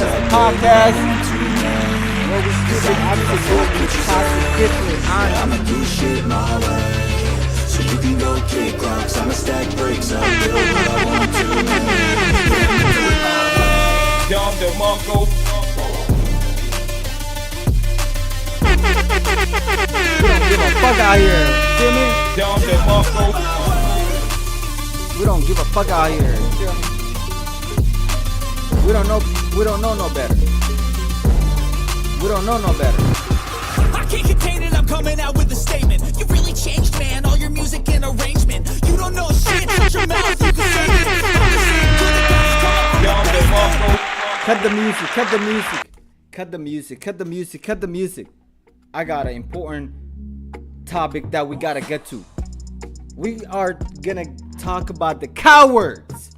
is a podcast where we do the absolute positively honest. I'ma do shit my way. So you can go kick rocks, I'ma stack bricks up, build what I want to. Dom DeMarco. We don't give a fuck out here. Feel me? Dom DeMarco. We don't give a fuck out here. Feel me? We don't know no better. We don't know no better. I can't contain it, I'm coming out with a statement. You really changed, man, all your music and arrangement. You don't know shit, shut your mouth, you can say it. Dom DeMarco. Cut the music, cut the music. Cut the music, cut the music, cut the music. I got an important topic that we gotta get to. We are gonna talk about the cowards.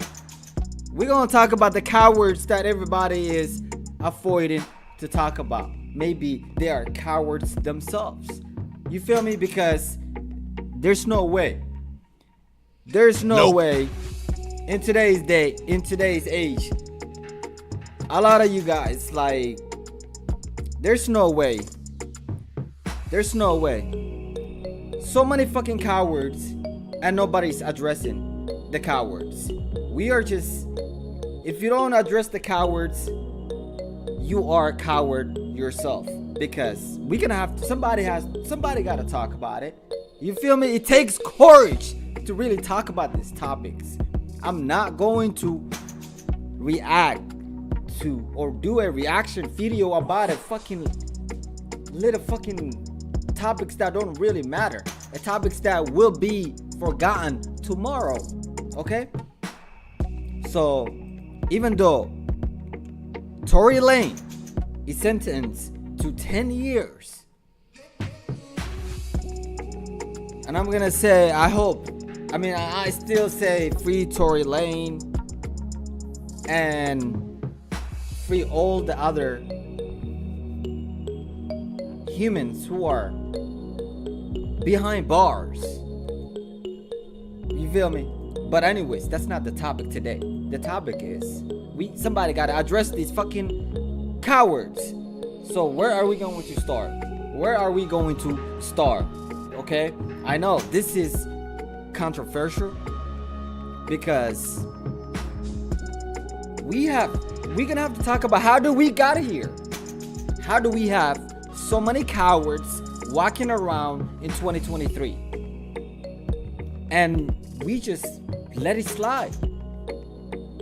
We're gonna talk about the cowards that everybody is avoiding to talk about. Maybe they are cowards themselves. You feel me? Because there's no way. There's no way in today's day, in today's age. A lot of you guys, like, there's no way. There's no way. So many fucking cowards and nobody's addressing the cowards. We are just, if you don't address the cowards, you are a coward yourself, because we gonna have to, somebody gotta talk about it. You feel me? It takes courage to really talk about these topics. I'm not going to react to or do a reaction video about a fucking little fucking topics that don't really matter, the topics that will be forgotten tomorrow. Okay, so even though Tory Lane is sentenced to 10 years, and I'm gonna say, I still say free Tory Lane and free all the other humans who are behind bars. You feel me? But anyways, that's not the topic today. The topic is somebody gotta address these fucking cowards. So where are we going to start? Where are we going to start? Okay, I know this is controversial because we're gonna have to talk about how do we got here? How do we have so many cowards walking around in 2023 and we just let it slide?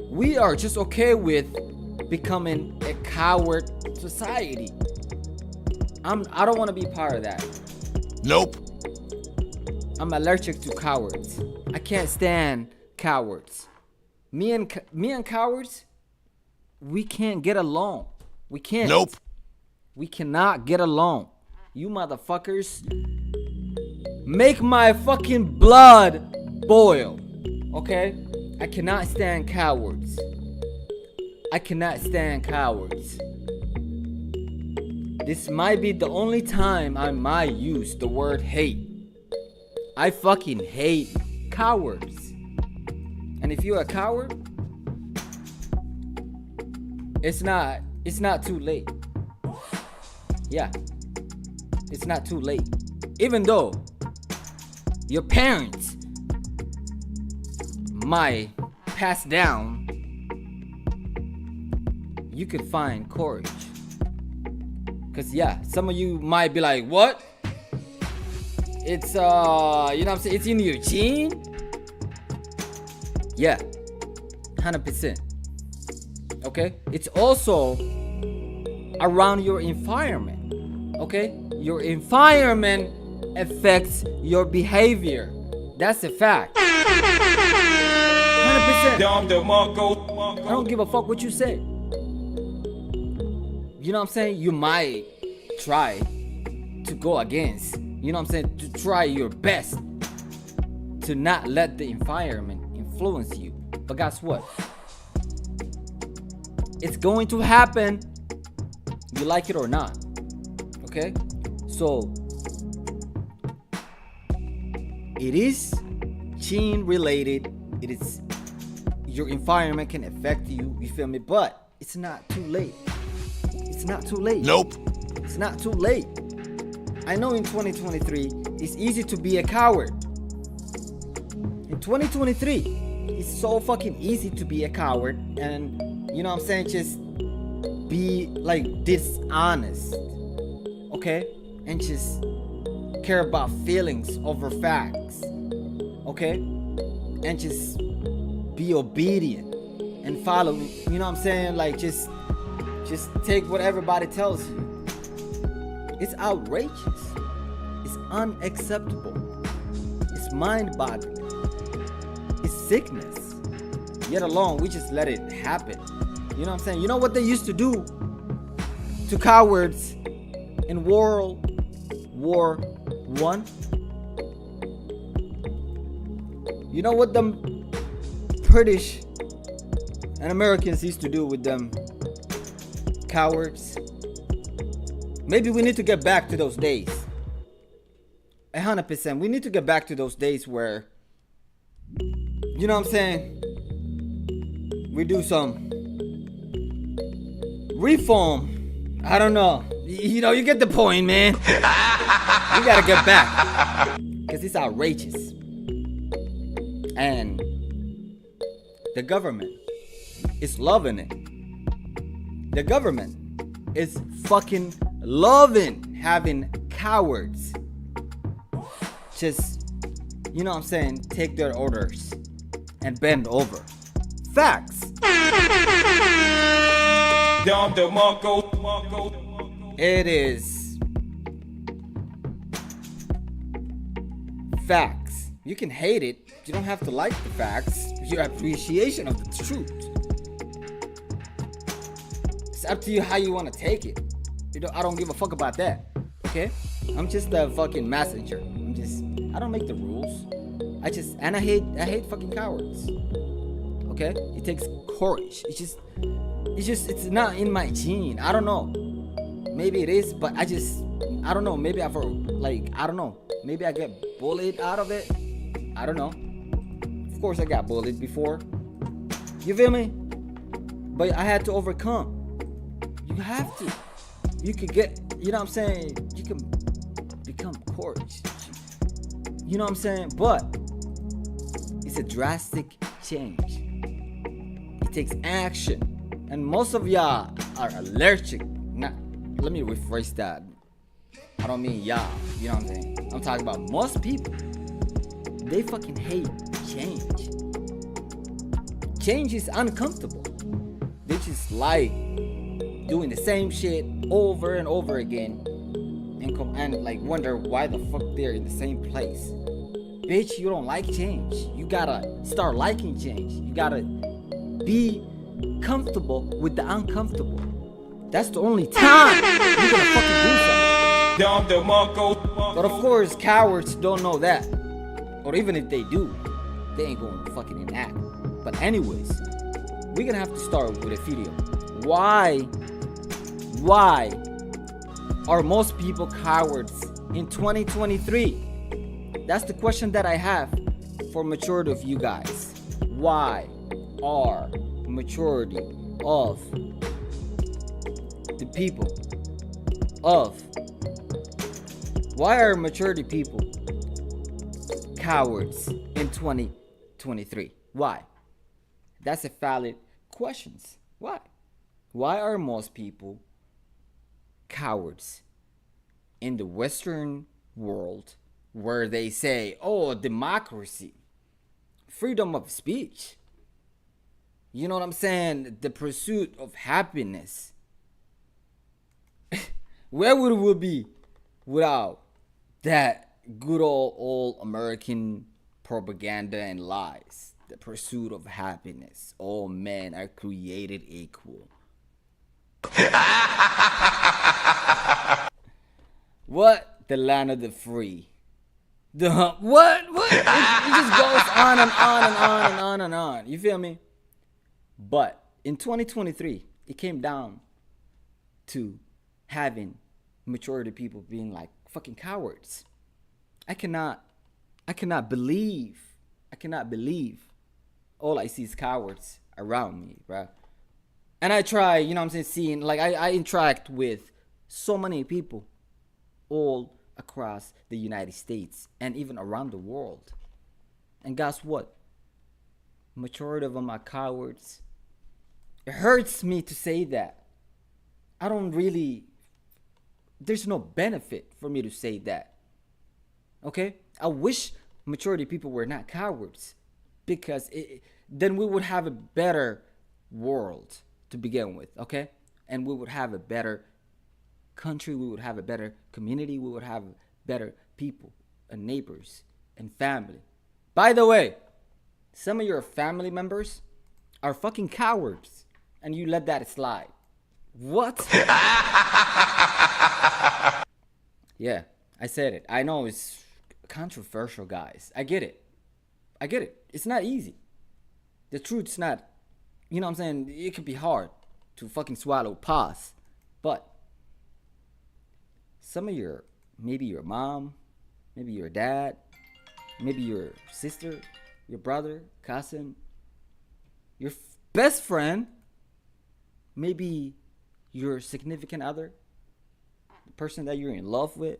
We are just okay with becoming a coward society. I don't want to be part of that. Nope. I'm allergic to cowards. I can't stand cowards. Me and cowards, we can't get along. We can't. Nope. We cannot get along. You motherfuckers make my fucking blood boil. Okay? I cannot stand cowards. I cannot stand cowards. This might be the only time I might use the word hate. I fucking hate cowards. And if you're a coward, it's not too late. Yeah. It's not too late. Even though your parents might pass down, you could find courage. Cause yeah, some of you might be like, what? It's you know what I'm saying, it's in your gene? Yeah, 100%. Okay? It's also around your environment. Okay? Your environment affects your behavior. That's a fact. 100%. Dom DeMarco. I don't give a fuck what you say. You know what I'm saying? You might try to go against, you know what I'm saying, to try your best to not let the environment influence you. But guess what? It's going to happen, you like it or not. Okay? So it is gene related. It is, your environment can affect you, you feel me? But it's not too late. It's not too late. Nope. It's not too late. I know in 2023, it's easy to be a coward. In 2023, it's so fucking easy to be a coward and, you know what I'm saying, just be like dishonest, okay? And just care about feelings over facts, okay? And just be obedient and follow, you know what I'm saying? Like just take what everybody tells you. It's outrageous. It's unacceptable. It's mind-boggling. It's sickness. Yet alone, we just let it happen. You know what I'm saying? You know what they used to do to cowards in World War I? You know what them British and Americans used to do with them cowards? Maybe we need to get back to those days. 100%. We need to get back to those days where, you know what I'm saying, we do some reform. I don't know. You know, you get the point, man. We gotta get back. Because it's outrageous. And the government is loving it. The government is fucking loving having cowards just, you know what I'm saying, take their orders and bend over. Facts. Dom DeMarco. It is facts. You can hate it. You don't have to like the facts. Your appreciation of the truth. It's up to you how you want to take it. I don't give a fuck about that. Okay? I'm just a fucking messenger. I don't make the rules. I hate fucking cowards. Okay? It takes courage. It's not in my gene. I don't know. Maybe it is, but I don't know. Maybe I don't know. Maybe I get bullied out of it. I don't know. Of course I got bullied before. You feel me? But I had to overcome. You have to. You could get, you know what I'm saying? You can become courage. You know what I'm saying? But it's a drastic change. It takes action. And most of y'all are allergic. Let me rephrase that. I don't mean y'all. You know what I'm saying? I'm talking about most people. They fucking hate change. Change is uncomfortable. They just like doing the same shit over and over again and like wonder why the fuck they're in the same place. Bitch, you don't like change. You gotta start liking change. You gotta be comfortable with the uncomfortable. That's the only time you're gonna fucking do something. Dom DeMarco. But of course, cowards don't know that. Or even if they do, they ain't going to fucking enact. But anyways, we're gonna have to start with a video. Why are most people cowards in 2023? That's the question that I have for majority of you guys. Why are majority of the people why are majority people cowards in 2023? Why? That's a valid question. Why are most people cowards in the Western world where they say, oh, democracy, freedom of speech, you know what I'm saying, the pursuit of happiness? Where would we be without that good old American propaganda and lies? The pursuit of happiness. All men are created equal. What? The land of the free. What? It just goes on and on and on and on and on. You feel me? But in 2023, it came down to having majority of people being like fucking cowards. I cannot believe all I see is cowards around me, bro. And I try, you know what I'm saying, seeing, like, I interact with so many people all across the United States and even around the world. And guess what? Majority of them are cowards. It hurts me to say that. I don't really, there's no benefit for me to say that. Okay? I wish majority of people were not cowards, because then we would have a better world to begin with, okay? And we would have a better country, we would have a better community, we would have better people and neighbors and family. By the way, some of your family members are fucking cowards, and you let that slide. What? Yeah, I said it. I know it's controversial, guys. I get it. It's not easy. The truth's not, you know what I'm saying? It can be hard to fucking swallow. Pause. But some of your, maybe your mom, maybe your dad, maybe your sister, your brother, cousin, your best friend, maybe your significant other, the person that you're in love with.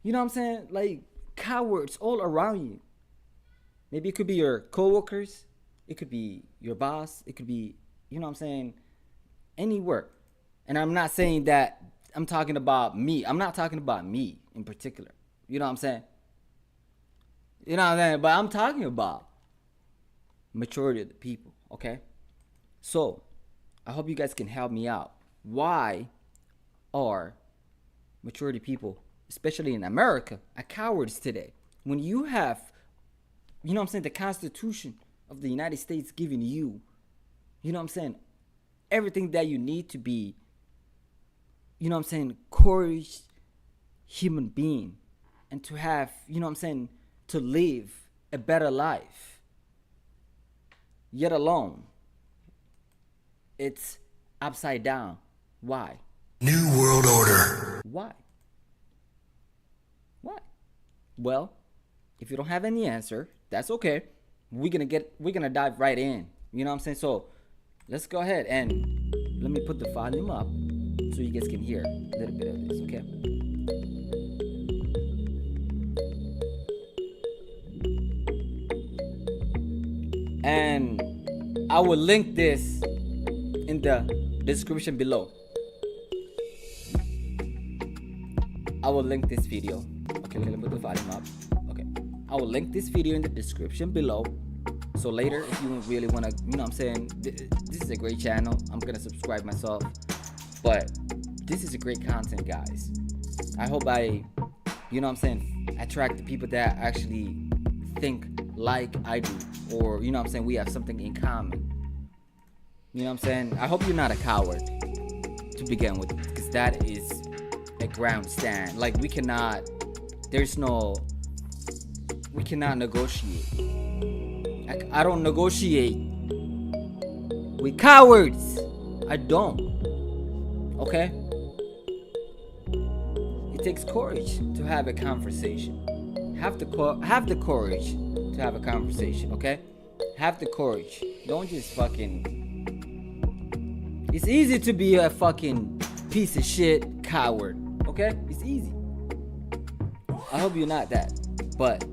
You know what I'm saying? Like, cowards all around you. Maybe it could be your coworkers, it could be your boss, it could be, you know what I'm saying, anywhere. And I'm not saying that I'm talking about me. I'm not talking about me in particular. You know what I'm saying? You know what I'm saying? But I'm talking about majority of the people, okay? So, I hope you guys can help me out. Why are majority people, especially in America, are cowards today? When you have, you know what I'm saying, the Constitution of the United States giving you, you know what I'm saying, everything that you need to be, you know what I'm saying, courage human being, and to have, you know what I'm saying, to live a better life. Yet alone, it's upside down. Why? New World Order. Why? Well, if you don't have any answer, that's okay. We're gonna dive right in. You know what I'm saying? So let's go ahead and let me put the volume up so you guys can hear a little bit of this, okay? And I will link this in the description below. I will link this video. Okay, let me put the volume up. Okay. I will link this video in the description below. So later, if you really want to, you know what I'm saying, this is a great channel. I'm going to subscribe myself. But this is a great content, guys. I hope I, you know what I'm saying, attract the people that actually think like I do. Or, you know what I'm saying, we have something in common. You know what I'm saying? I hope you're not a coward to begin with, because that is a ground stand. Like, we cannot negotiate. I don't negotiate with cowards. I don't. Okay? It takes courage to have a conversation. Have the courage to have a conversation, okay? Have the courage. Don't just fucking... It's easy to be a fucking piece of shit coward, okay? It's easy. I hope you're not that. But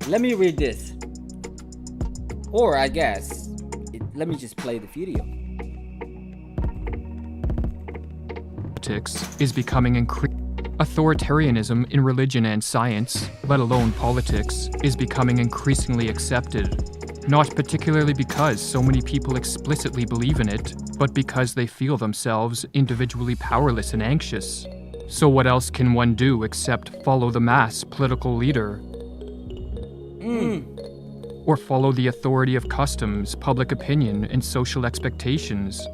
let me read this. Or I guess, let me just play the video. Politics is becoming authoritarianism in religion and science, let alone politics, is becoming increasingly accepted. Not particularly because so many people explicitly believe in it, but because they feel themselves individually powerless and anxious. So what else can one do except follow the mass political leader? Or follow the authority of customs, public opinion, and social expectations?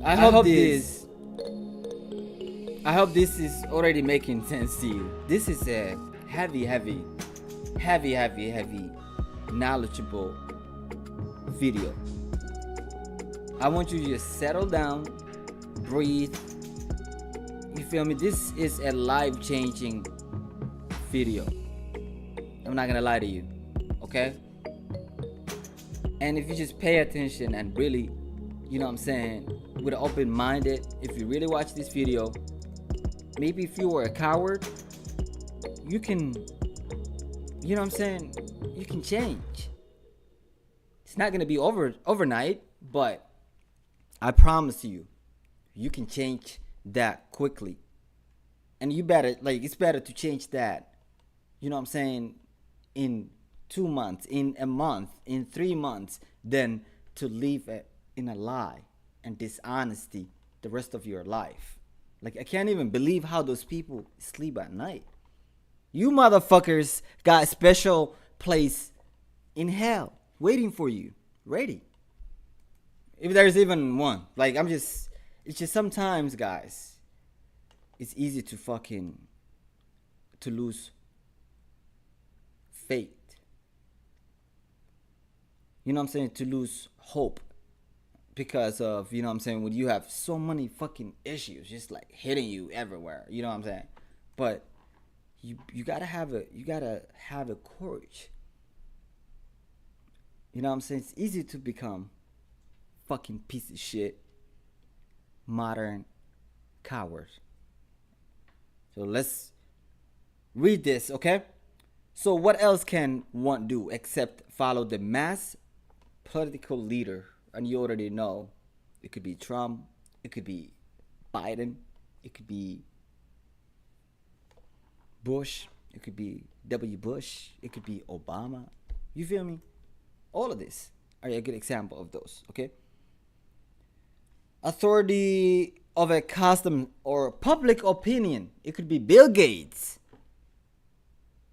I hope this is already making sense to you. This is a heavy, knowledgeable video. I want you to just settle down, breathe. You feel me? This is a life-changing video. I'm not gonna lie to you, okay? And if you just pay attention and really, you know what I'm saying, with an open minded, if you really watch this video, maybe if you were a coward, you can, you know what I'm saying, you can change. It's not gonna be overnight, but I promise you, you can change that quickly. And you better, like, it's better to change that, you know what I'm saying, in 2 months, in a month, in 3 months, than to live in a lie and dishonesty the rest of your life. Like, I can't even believe how those people sleep at night. You motherfuckers got a special place in hell waiting for you, ready. If there's even one. Like, it's just sometimes, guys, it's easy to lose faith. You know what I'm saying? To lose hope. Because of, you know what I'm saying, when you have so many fucking issues just like hitting you everywhere. You know what I'm saying? But you gotta have a courage. You know what I'm saying? It's easy to become fucking piece of shit modern coward. So let's read this, okay? So what else can one do except follow the mass political leader? And you already know, it could be Trump, it could be Biden, it could be Bush, it could be W. Bush, it could be Obama. You feel me? All of this are a good example of those, okay? Authority of a custom or public opinion. It could be Bill Gates.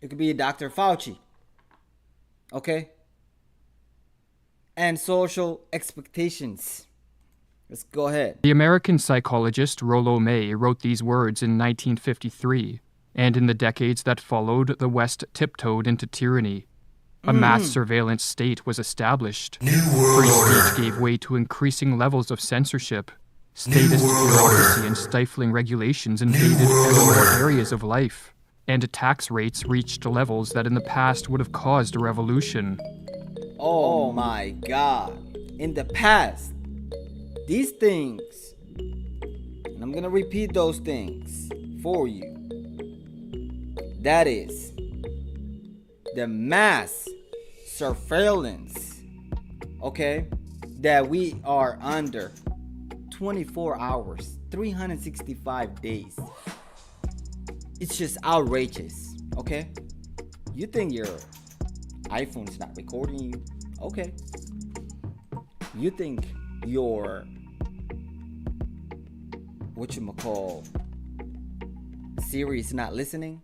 It could be Dr. Fauci. Okay? And social expectations. Let's go ahead. The American psychologist Rollo May wrote these words in 1953, and in the decades that followed, the West tiptoed into tyranny. A mass surveillance state was established. Free speech gave way to increasing levels of censorship. Statist bureaucracy and stifling regulations invaded ever more areas of life, and tax rates reached levels that in the past would have caused a revolution. Oh my God. In the past, these things, and I'm gonna repeat those things for you. That is the mass surveillance, okay, that we are under 24 hours, 365 days. It's just outrageous, okay? You think your iPhone's not recording you? Okay. You think your Siri is not listening?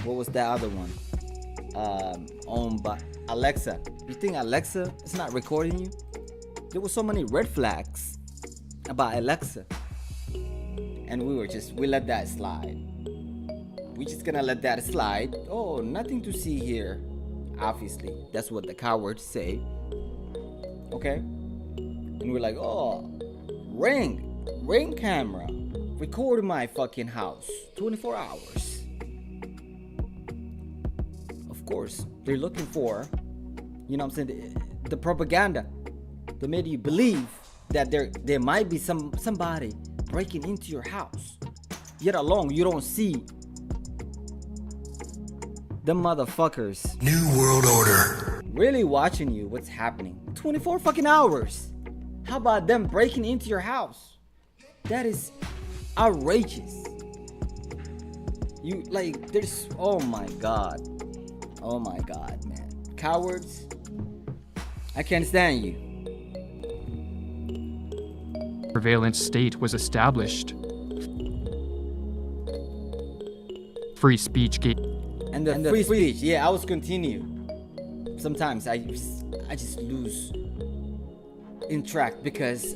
What was that other one? Owned by Alexa. You think Alexa is not recording you? There were so many red flags about Alexa, and we let that slide. We just gonna let that slide. Oh, nothing to see here. Obviously, that's what the cowards say. Okay, and we're like, oh, ring camera, recording my fucking house, 24 hours. Of course, they're looking for, you know what I'm saying, the propaganda that made you believe that there might be somebody breaking into your house. Yet alone, you don't see the motherfuckers. New World Order. Really watching you, what's happening. 24 fucking hours. How about them breaking into your house? That is outrageous. You, like, there's, oh my God. Oh my God, man. Cowards. I can't stand you. Surveillance state was established. Free speech gave... And the free speech, yeah, I was continue. Sometimes I just lose in track because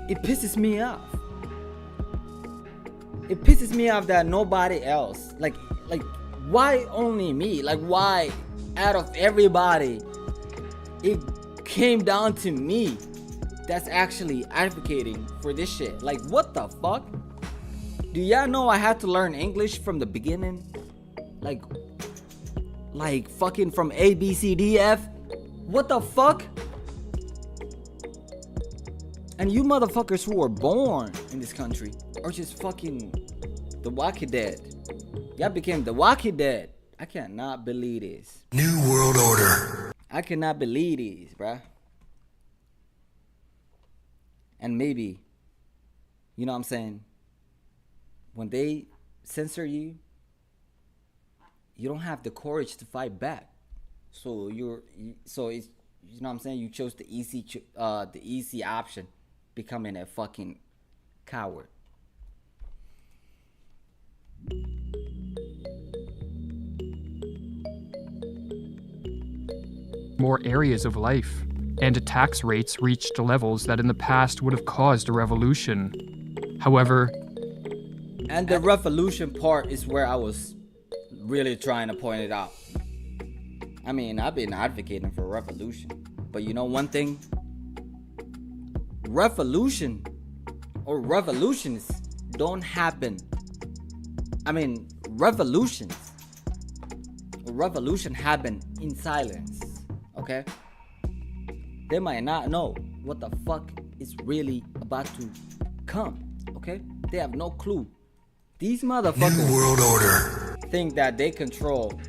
it pisses me off. It pisses me off that nobody else, like why only me? Like, why out of everybody it came down to me that's actually advocating for this shit? Like, what the fuck? Do y'all know I had to learn English from the beginning? Like fucking from A, B, C, D, F? What the fuck? And you motherfuckers who were born in this country are just fucking the Walking Dead. Y'all became the Walking Dead. I cannot believe this. New World Order. I cannot believe this, bruh. And maybe, you know what I'm saying? When they censor you, you don't have the courage to fight back. So it's, you know what I'm saying? You chose the easy option, becoming a fucking coward. More areas of life, and tax rates reached levels that in the past would have caused a revolution. However, And the revolution part is where I was really trying to point it out. I mean, I've been advocating for revolution. But you know one thing? Revolution or revolutions don't happen. I mean, revolution happen in silence. Okay? They might not know what the fuck is really about to come. Okay? They have no clue. These motherfuckers New World Order. think that they control.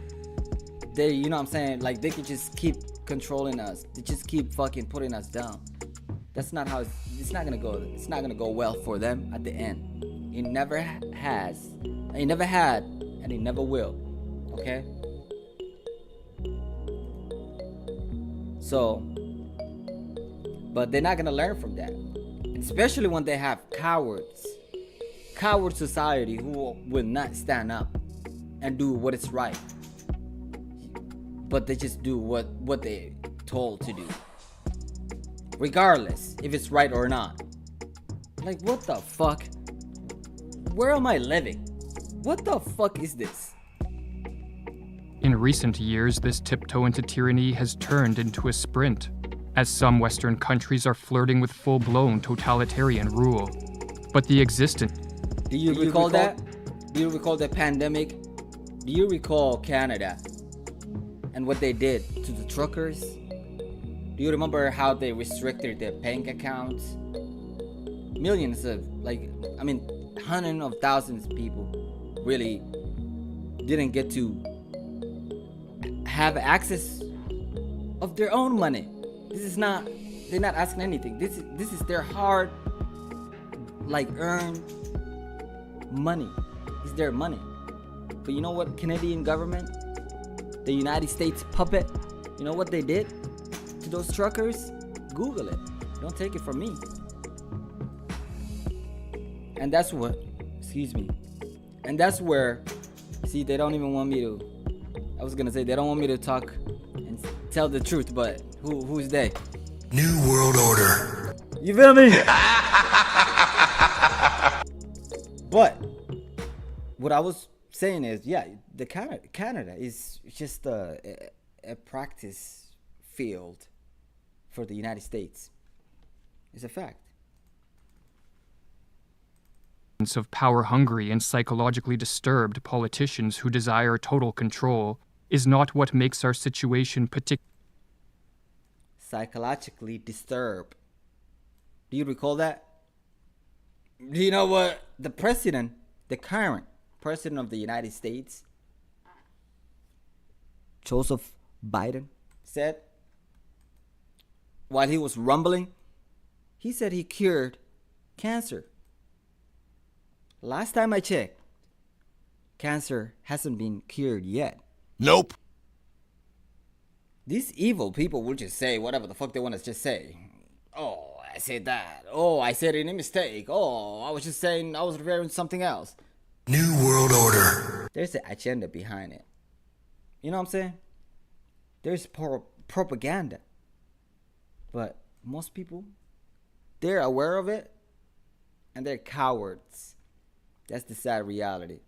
They, you know what I'm saying? Like they could just keep controlling us. They just keep fucking putting us down. That's not how it's not gonna go. It's not gonna go well for them at the end. It never has. It never had, and it never will. Okay? So, but they're not gonna learn from that. Especially when they have cowards. Coward society who will not stand up and do what is right. But they just do what they're told to do. Regardless if it's right or not. Like, what the fuck? Where am I living? What the fuck is this? in recent years, this tiptoe into tyranny has turned into a sprint, as some Western countries are flirting with full-blown totalitarian rule. But the existence... Do you recall that? Do you recall the pandemic? Do you recall Canada and what they did to the truckers? Do you remember how they restricted their bank accounts? Millions of, hundreds of thousands of people really didn't get to have access of their own money. They're not asking anything. This is their hard, earned money. It's their money. But you know what, Canadian government, the United States puppet, you know what they did to those truckers? Google it. Don't take it from me. And that's what, and that's where, they don't even want me to, they don't want me to talk and tell the truth, but who's they? New World Order. You feel me? But what I was saying is, the Canada is just a practice field for the United States. It's a fact. of power-hungry and psychologically disturbed politicians who desire total control is not what makes our situation Psychologically disturbed. Do you recall that? Do you know what the current president of the United States, Joseph Biden, said while he was rumbling? He said he cured cancer. Last time I checked, cancer hasn't been cured yet. Nope. These evil people will just say whatever the fuck they want to just say. Oh, I said that. Oh, I said it in a mistake. Oh, I was just saying, I was referring to something else. New World Order. There's an agenda behind it. You know what I'm saying? There's propaganda. But most people, they're aware of it, and they're cowards. That's the sad reality.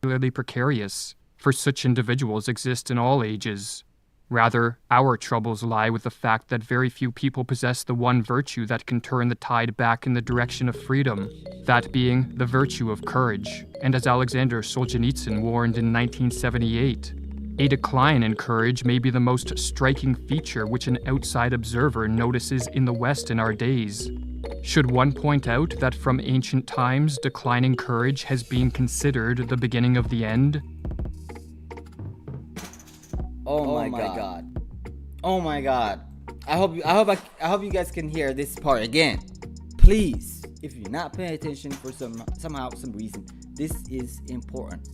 particularly precarious, for such individuals exist in all ages. Rather, our troubles lie with the fact that very few people possess the one virtue that can turn the tide back in the direction of freedom, that being the virtue of courage. And as Alexander Solzhenitsyn warned in 1978, A decline in courage may be the most striking feature which an outside observer notices in the West in our days. Should one point out that from ancient times, declining courage has been considered the beginning of the end? Oh my god. Oh my god. I hope you guys can hear this part again. Please, if you're not paying attention for some reason, this is important.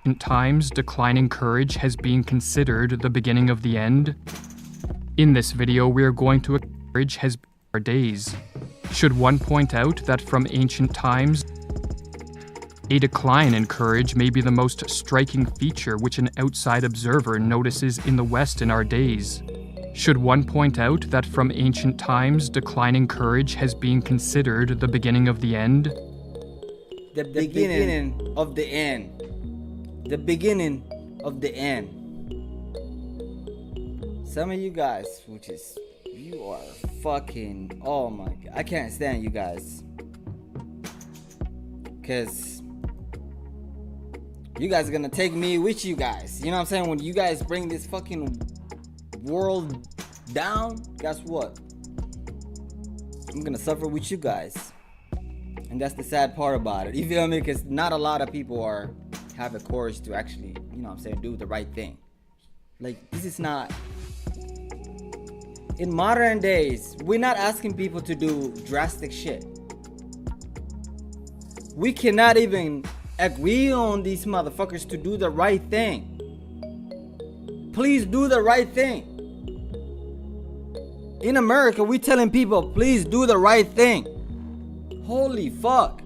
In times, declining courage has been considered the beginning of the end. In this video, we are going to courage has been our days. Should one point out that from ancient times, a decline in courage may be the most striking feature which an outside observer notices in the West in our days. Should one point out that from ancient times, declining courage has been considered the beginning of the end? The beginning of the end. The beginning of the end. Some of you guys, you are fucking, oh my god, I can't stand you guys. Cause you guys are gonna take me with you guys. You know what I'm saying? When you guys bring this fucking world down, guess what? I'm gonna suffer with you guys. And that's the sad part about it. You feel me? Because not a lot of people have the courage to actually, you know what I'm saying, do the right thing. Like, this is not, in modern days, we're not asking people to do drastic shit. We cannot even agree on these motherfuckers to do the right thing. Please do the right thing. In America, we're telling people, please do the right thing. Holy fuck.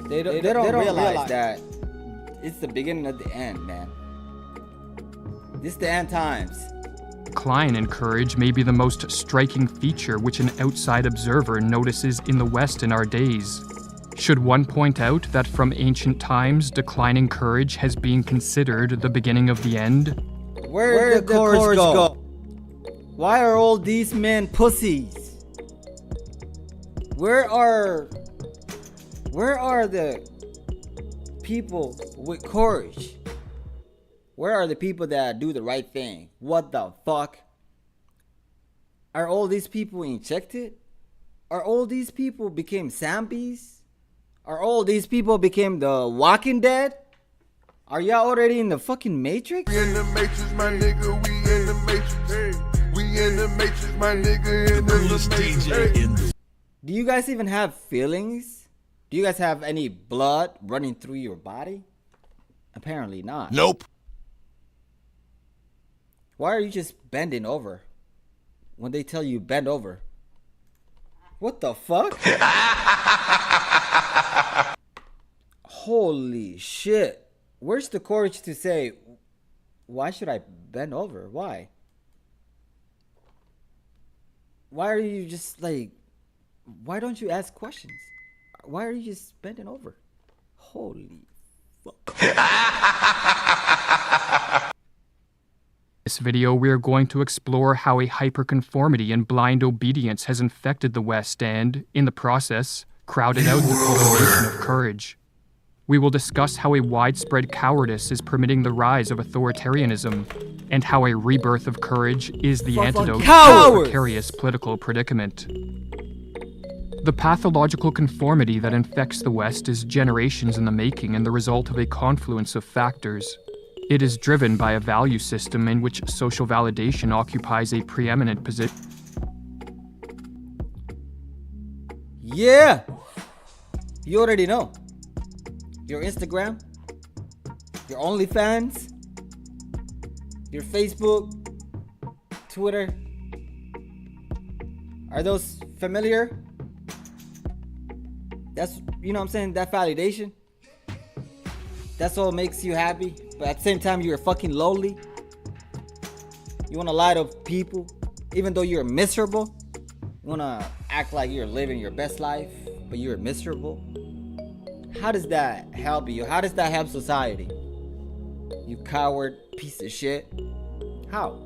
They don't realize that it's the beginning of the end, man. This is the end times. Decline in courage may be the most striking feature which an outside observer notices in the West in our days. Should one point out that from ancient times, declining courage has been considered the beginning of the end? Where did the courage go? Why are all these men pussies? Where are the people with courage? Where are the people that do the right thing? What the fuck? Are all these people injected? Are all these people became zombies? Are all these people became the Walking Dead? Are y'all already in the fucking Matrix? We in the Matrix, my nigga, we in the Matrix. We in the Matrix, my nigga, in the Matrix. Do you guys even have feelings? Do you guys have any blood running through your body? Apparently not. Nope. Why are you just bending over when they tell you bend over? What the fuck? Holy shit. Where's the courage to say, why should I bend over? Why? Why are you just like, why don't you ask questions? Why are you just bending over? Holy fuck. In this video, we are going to explore how a hyperconformity and blind obedience has infected the West and, in the process, crowded out the cultivation of courage. We will discuss how a widespread cowardice is permitting the rise of authoritarianism, and how a rebirth of courage is the antidote to a precarious political predicament. The pathological conformity that infects the West is generations in the making and the result of a confluence of factors. It is driven by a value system in which social validation occupies a preeminent position. Yeah! You already know. Your Instagram, your OnlyFans, your Facebook, Twitter. Are those familiar? That's, you know what I'm saying, that validation. That's all makes you happy, but at the same time you're fucking lonely. You wanna lie to people, even though you're miserable. You wanna act like you're living your best life, but you're miserable. How does that help you? How does that help society? You coward piece of shit. How?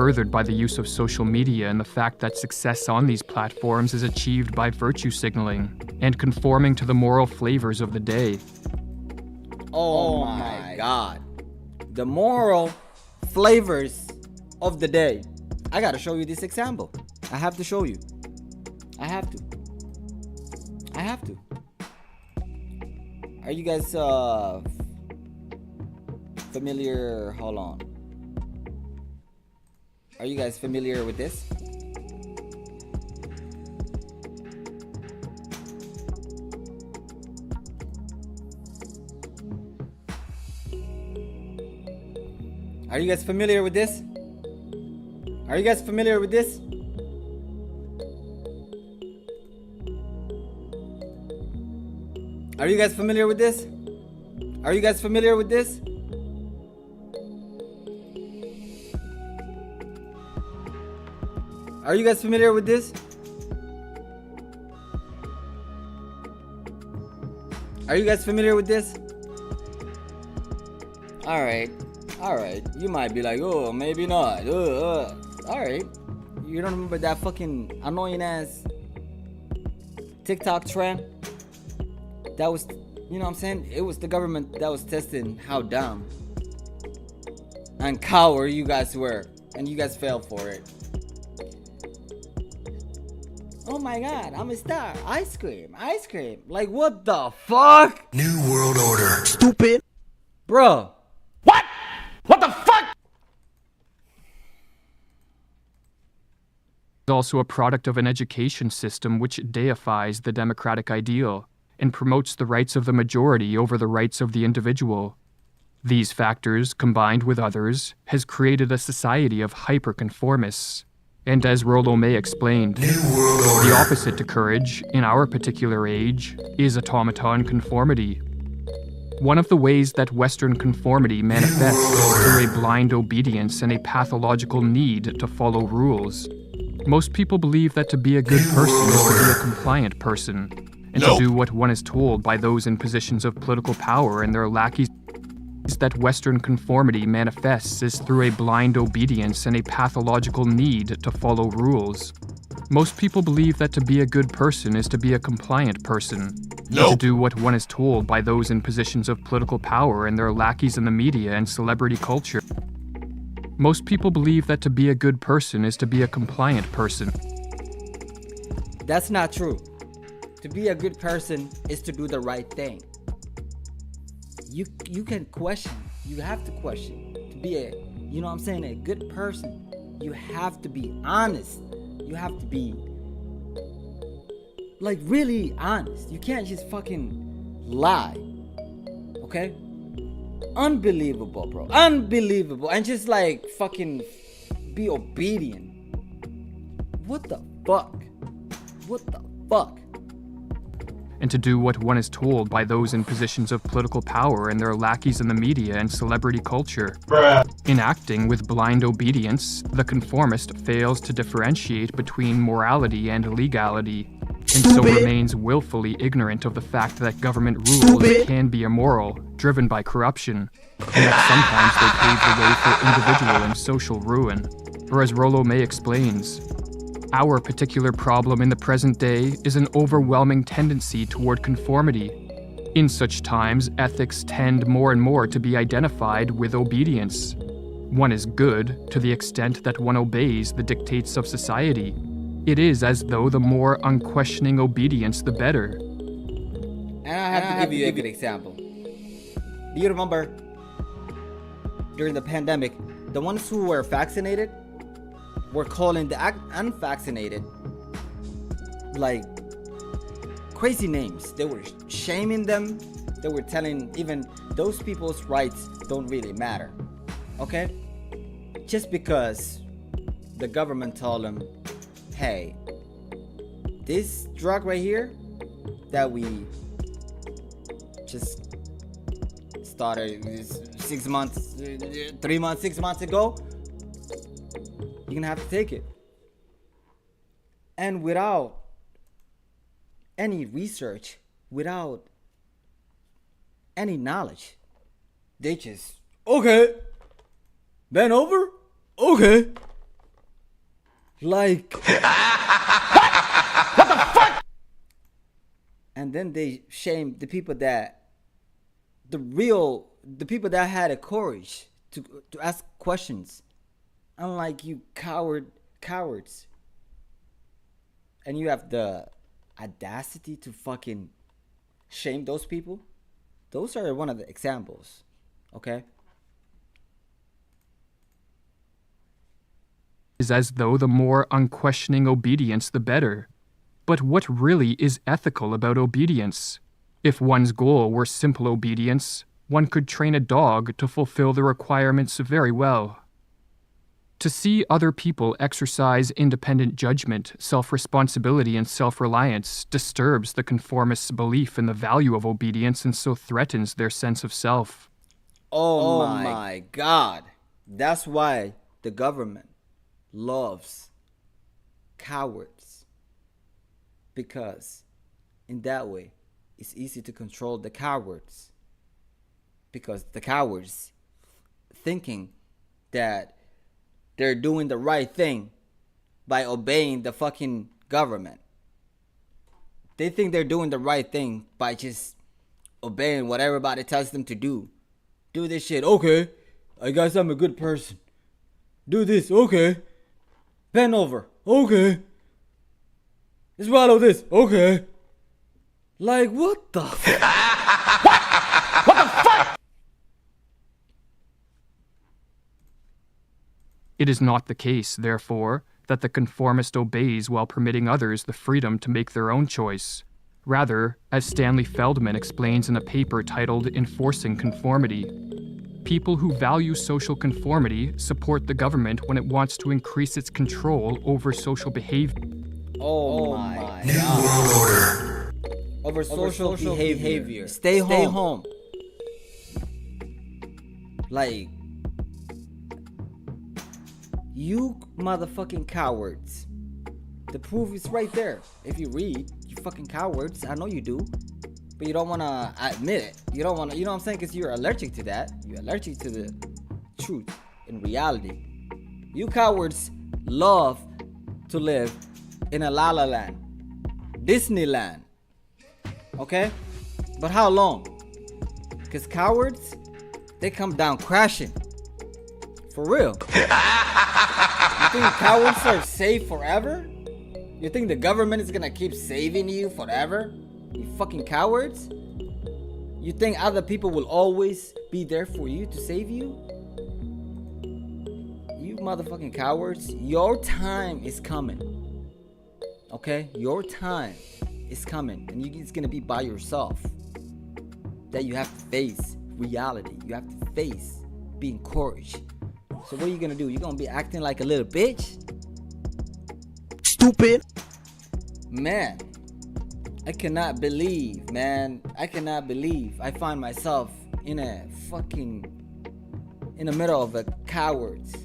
furthered by the use of social media and the fact that success on these platforms is achieved by virtue signaling and conforming to the moral flavors of the day. Oh my God. The moral flavors of the day. I gotta show you this example. I have to show you. I have to. Are you guys familiar? Hold on. Are you guys familiar with this? Are you guys familiar with this? Are you guys familiar with this? Are you guys familiar with this? Are you guys familiar with this? Are you guys familiar with this? Are you guys familiar with this? Alright. You might be like, oh, maybe not. Alright. You don't remember that fucking annoying ass TikTok trend? That was, you know what I'm saying? It was the government that was testing how dumb and coward you guys were. And you guys fell for it. Oh my God, I'm a star. Ice cream. Like, what the fuck? New World Order. Stupid. Bro. What the fuck? It's also a product of an education system which deifies the democratic ideal and promotes the rights of the majority over the rights of the individual. These factors, combined with others, has created a society of hyper-conformists. And as Rollo May explained, the opposite to courage, in our particular age, is automaton conformity. One of the ways that Western conformity manifests through a blind obedience and a pathological need to follow rules. Most people believe that to be a good person is to be a compliant person, and to do what one is told by those in positions of political power and their lackeys. That Western conformity manifests is through a blind obedience and a pathological need to follow rules. Most people believe that to be a good person is to be a compliant person, to do what one is told by those in positions of political power and their lackeys in the media and celebrity culture. Most people believe that to be a good person is to be a compliant person. That's not true. To be a good person is to do the right thing. You can question. You have to question. To be a, you know what I'm saying, a good person, you have to be honest. You have to be, like, really honest. You can't just fucking lie. Okay? Unbelievable, bro. Unbelievable. And just, like, fucking be obedient. What the fuck? What the fuck? And to do what one is told by those in positions of political power and their lackeys in the media and celebrity culture. In acting with blind obedience, the conformist fails to differentiate between morality and legality, and so remains willfully ignorant of the fact that government rules can be immoral, driven by corruption, and that sometimes they pave the way for individual and social ruin. Or as Rollo May explains, our particular problem in the present day is an overwhelming tendency toward conformity. In such times, ethics tend more and more to be identified with obedience. One is good to the extent that one obeys the dictates of society. It is as though the more unquestioning obedience, the better. And I have to give you a good example. Do you remember during the pandemic, the ones who were vaccinated were calling the unvaccinated like crazy names. They were shaming them. They were telling even those people's rights don't really matter. Okay? Just because the government told them, hey, this drug right here that we just started 6 months, 3 months, 6 months ago, you're gonna have to take it. And without any research, without any knowledge, they just, okay, bend over, okay, Like, and then they shame the people that the people that had a courage to ask questions, unlike you cowards, and you have the audacity to fucking shame those people. Those are one of the examples, okay? Is as though the more unquestioning obedience, the better. But what really is ethical about obedience? If one's goal were simple obedience, one could train a dog to fulfill the requirements very well. To see other people exercise independent judgment, self-responsibility, and self-reliance disturbs the conformists' belief in the value of obedience and so threatens their sense of self. Oh my God. That's why the government loves cowards. Because in that way, it's easy to control the cowards. Because the cowards thinking that they're doing the right thing by obeying the fucking government. They think they're doing the right thing by just obeying what everybody tells them to do. Do this shit. Okay. I guess I'm a good person. Do this. Okay. Bend over. Okay. Swallow this. Okay. Like, what the fuck? What the fuck? It is not the case, therefore, that the conformist obeys while permitting others the freedom to make their own choice. Rather, as Stanley Feldman explains in a paper titled Enforcing Conformity, people who value social conformity support the government when it wants to increase its control over social behavior. Oh my New God. World Order. Over social behavior. Stay home. Like, you motherfucking cowards. The proof is right there. If you read, you fucking cowards. I know you do. But you don't want to admit it. You don't want to, you know what I'm saying? Because you're allergic to that. You're allergic to the truth and reality. You cowards love to live in a La La Land. Disneyland. Okay? But how long? Because cowards, they come down crashing. For real. You think cowards are safe forever? You think the government is gonna keep saving you forever? You fucking cowards? You think other people will always be there for you to save you? You motherfucking cowards, your time is coming. Okay? Your time is coming. And it's gonna be by yourself. That you have to face reality. You have to face being encouraged. So what are you gonna do? You're gonna be acting like a little bitch? Stupid. Man, I cannot believe, man. I cannot believe I find myself in the middle of a cowards.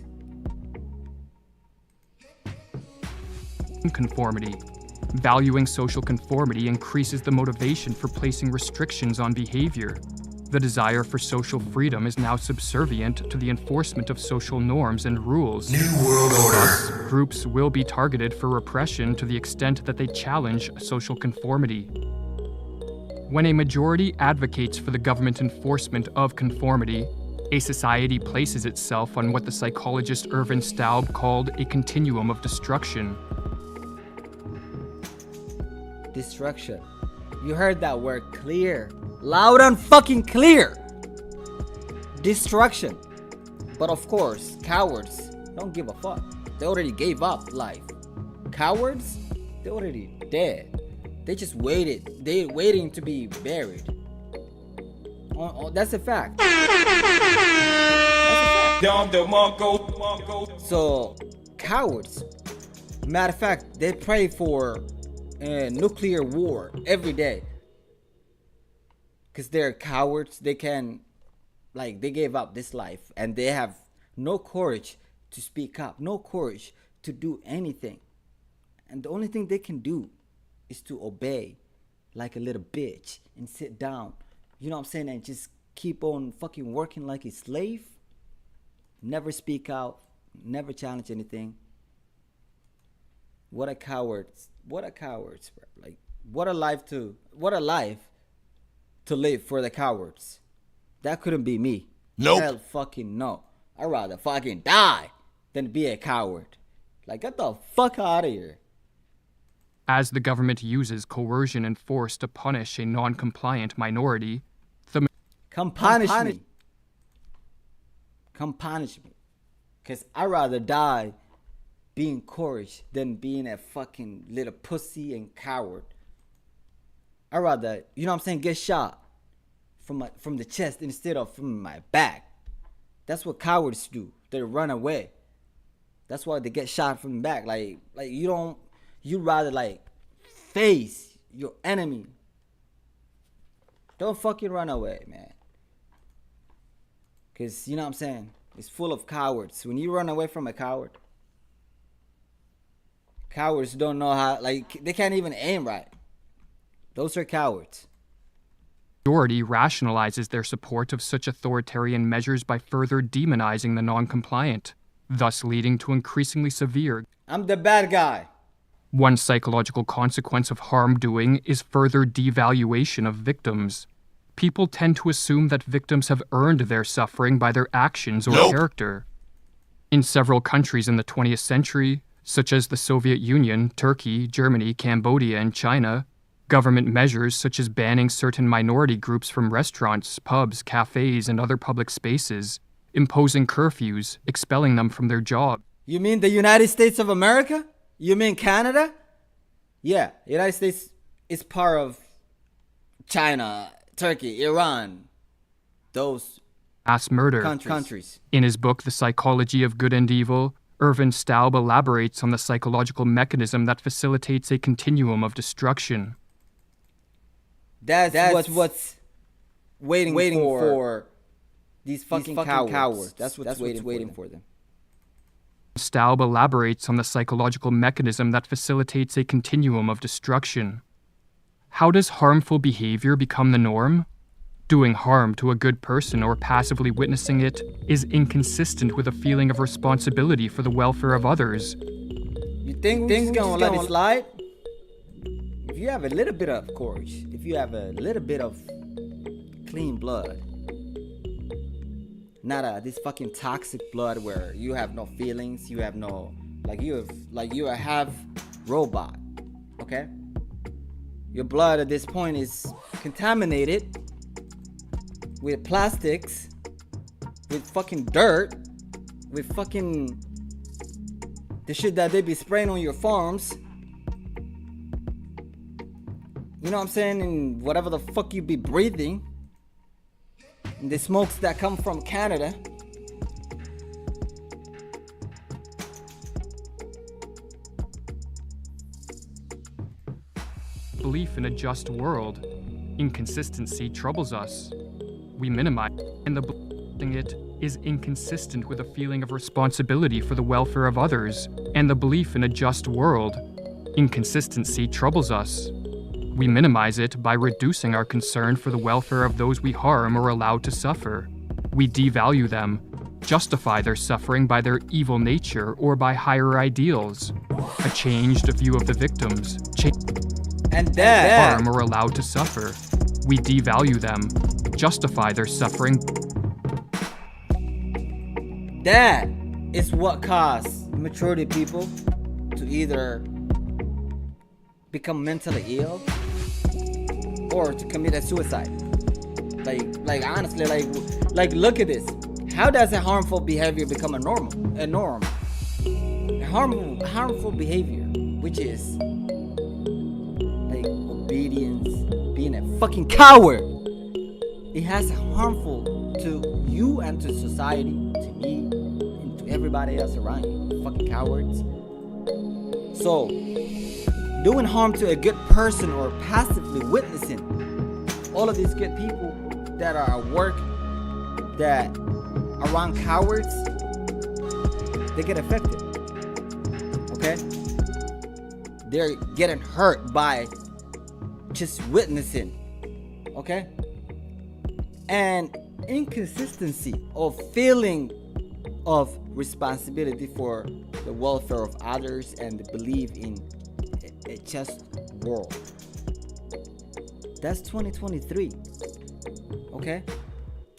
Conformity. Valuing social conformity increases the motivation for placing restrictions on behavior. The desire for social freedom is now subservient to the enforcement of social norms and rules. New World Order. Thus, groups will be targeted for repression to the extent that they challenge social conformity. When a majority advocates for the government enforcement of conformity, a society places itself on what the psychologist Irvin Staub called a continuum of destruction. Destruction. You heard that word clear. Loud and fucking clear. Destruction. But of course, cowards don't give a fuck. They already gave up life. Cowards, they already dead. They just waited. They waiting to be buried. Oh, that's a fact. So, cowards. Matter of fact, they pray for a nuclear war every day. Because they're cowards. They can, like, they gave up this life. And they have no courage to speak up. No courage to do anything. And the only thing they can do is to obey like a little bitch and sit down. You know what I'm saying? And just keep on fucking working like a slave. Never speak out. Never challenge anything. What a cowards. What a cowards, bro. Like, what a life to live for the cowards. That couldn't be me. Nope. Hell fucking no. I'd rather fucking die than be a coward. Like, get the fuck out of here. As the government uses coercion and force to punish a non-compliant minority, the Come punish me. Come punish me. Because I'd rather die being courage than being a fucking little pussy and coward. I'd rather, you know what I'm saying, get shot from the chest instead of from my back. That's what cowards do. They run away. That's why they get shot from the back. Like you'd rather like face your enemy. Don't fucking run away, man. Cause you know what I'm saying? It's full of cowards. When you run away from a coward, cowards don't know how, like, they can't even aim right. Those are cowards. majority rationalizes their support of such authoritarian measures by further demonizing the non-compliant, thus leading to increasingly severe. I'm the bad guy. One psychological consequence of harm doing is further devaluation of victims. People tend to assume that victims have earned their suffering by their actions or character. In several countries in the 20th century, such as the Soviet Union, Turkey, Germany, Cambodia, and China, government measures such as banning certain minority groups from restaurants, pubs, cafes, and other public spaces, imposing curfews, expelling them from their jobs. You mean the United States of America? You mean Canada? Yeah, United States is part of China, Turkey, Iran, those Mass murder. countries. In his book, The Psychology of Good and Evil, Irvin Staub elaborates on the psychological mechanism that facilitates a continuum of destruction. That's what's waiting for these fucking cowards. That's what's waiting for them. Staub elaborates on the psychological mechanism that facilitates a continuum of destruction. How does harmful behavior become the norm? Doing harm to a good person or passively witnessing it is inconsistent with a feeling of responsibility for the welfare of others. You think things gonna let it slide? If you have a little bit of courage, if you have a little bit of clean blood, not this fucking toxic blood where you have no feelings, you have no, you are half robot, okay? Your blood at this point is contaminated with plastics, with fucking dirt, with fucking the shit that they be spraying on your farms. You know what I'm saying? And whatever the fuck you be breathing. And the smokes that come from Canada. Belief in a just world. Inconsistency troubles us. We minimize, and the believing it is inconsistent with a feeling of responsibility for the welfare of others, and the belief in a just world. Inconsistency troubles us. We minimize it by reducing our concern for the welfare of those we harm or allow to suffer. We devalue them, justify their suffering by their evil nature or by higher ideals. A changed view of the victims, And that harm or allowed to suffer. We devalue them, justify their suffering. That is what caused majority people to either become mentally ill or to commit a suicide. Like honestly, like look at this. How does a harmful behavior become a norm? Harmful behavior, which is like obedience, being a fucking coward. It has harmful to you and to society, to me, and to everybody else around you. Fucking cowards. So, doing harm to a good person or passively witnessing all of these good people that are at work, that are around cowards, they get affected. Okay? They're getting hurt by just witnessing. Okay? And inconsistency of feeling of responsibility for the welfare of others and believe in a just world. That's 2023. Okay?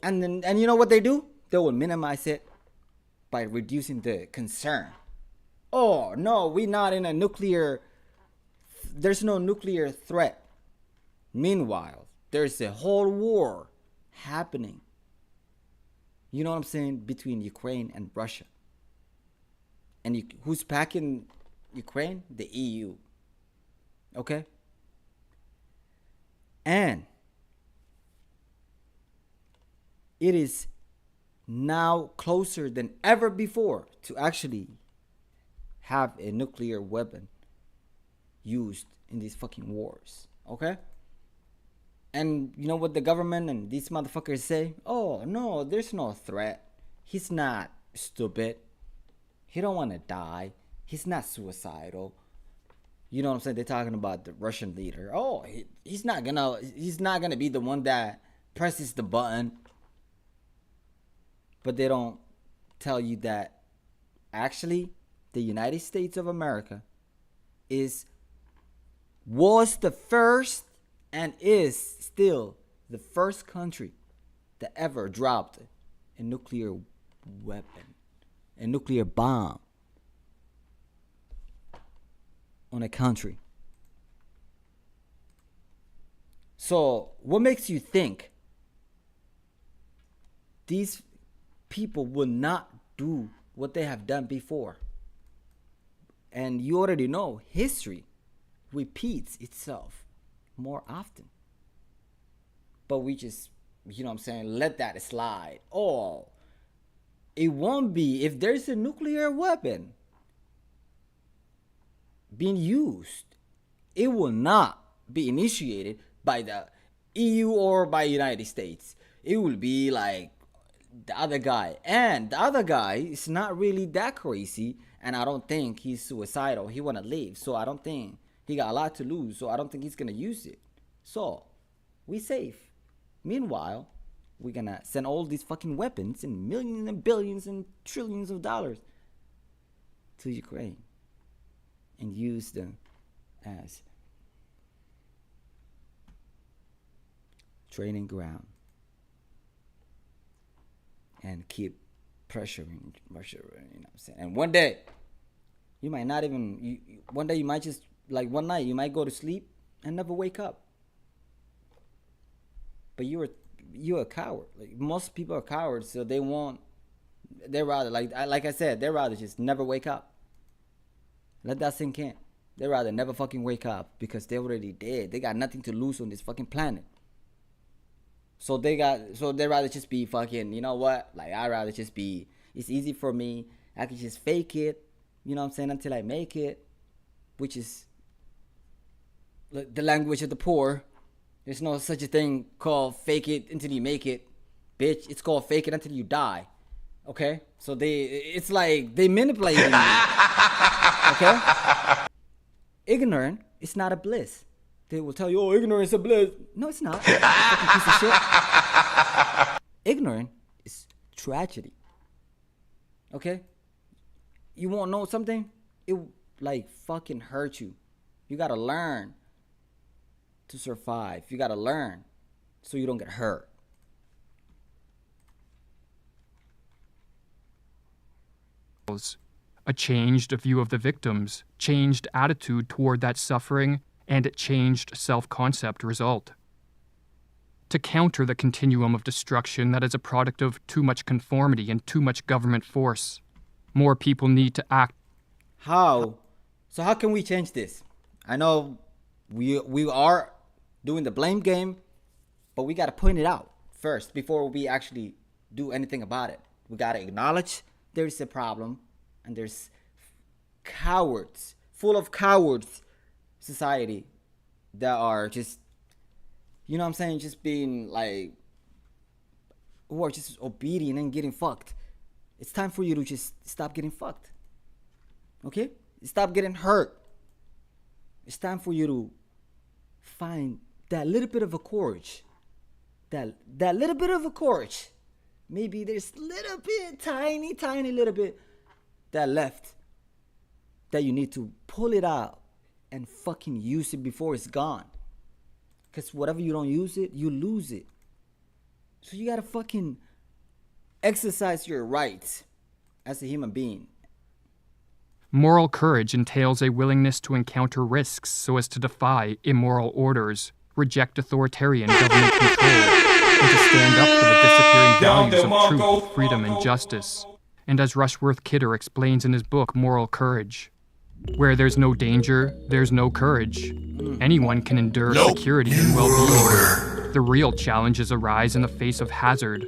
And you know what they do? They will minimize it by reducing the concern. Oh, no, we're not in a nuclear... There's no nuclear threat. Meanwhile, there's a whole war happening. You know what I'm saying? Between Ukraine and Russia. And who's backing Ukraine? The EU. Okay? And it is now closer than ever before to actually have a nuclear weapon used in these fucking wars. Okay? And you know what the government and these motherfuckers say? Oh, no, there's no threat. He's not stupid. He don't want to die. He's not suicidal. You know what I'm saying? They're talking about the Russian leader. Oh, he's not gonna be the one that presses the button. But they don't tell you that actually the United States of America was the first and is still the first country that ever dropped a nuclear weapon, a nuclear bomb on a country. So, what makes you think these people will not do what they have done before? And you already know history repeats itself more often. But we just, you know what I'm saying, let that slide. Oh, it won't be if there's a nuclear weapon being used. It will not be initiated by the EU or by the United States. It will be like the other guy. And the other guy is not really that crazy. And I don't think he's suicidal. He want to leave. So I don't think he got a lot to lose. So I don't think he's going to use it. So we safe. Meanwhile, we're going to send all these fucking weapons and millions and billions and trillions of dollars to Ukraine and use them as training ground and keep pressuring Russia, you know what I'm saying? And one day, you might not even, one day you might just, like one night, you might go to sleep and never wake up. But you're a coward. Like most people are cowards, so they rather, like I said, they rather just never wake up. Let that sink in. They rather never fucking wake up because they already dead. They got nothing to lose on this fucking planet. So they rather just be fucking, you know what? Like I'd rather just be, it's easy for me. I can just fake it, you know what I'm saying, until I make it, which is the language of the poor. There's no such a thing called fake it until you make it, bitch. It's called fake it until you die. Okay? So it's like they manipulating you. Okay? Ignorant is not a bliss. They will tell you, oh, ignorance is a bliss. No, it's not. Fucking piece of shit. Ignorant is tragedy. Okay? You want to know something? It like fucking hurt you. You gotta learn to survive. You gotta learn so you don't get hurt. A changed view of the victims, changed attitude toward that suffering, and changed self-concept result. To counter the continuum of destruction that is a product of too much conformity and too much government force, more people need to act. How? So how can we change this? I know we are doing the blame game, but we got to point it out first before we actually do anything about it. We got to acknowledge there's a problem and there's cowards, full of cowards society that are just, you know what I'm saying, just being like, who are just obedient and getting fucked. It's time for you to just stop getting fucked. Okay? Stop getting hurt. It's time for you to find that little bit of a courage. That little bit of a courage maybe there's a little bit, tiny little bit that left that you need to pull it out and fucking use it before it's gone. Because whatever you don't use it, you lose it. So you gotta fucking exercise your rights as a human being. Moral courage entails a willingness to encounter risks so as to defy immoral orders, reject authoritarian government control, and to stand up for the disappearing values of truth, freedom, and justice. And as Rushworth Kidder explains in his book Moral Courage, where there's no danger, there's no courage. Anyone can endure security and well-being. The real challenges arise in the face of hazard.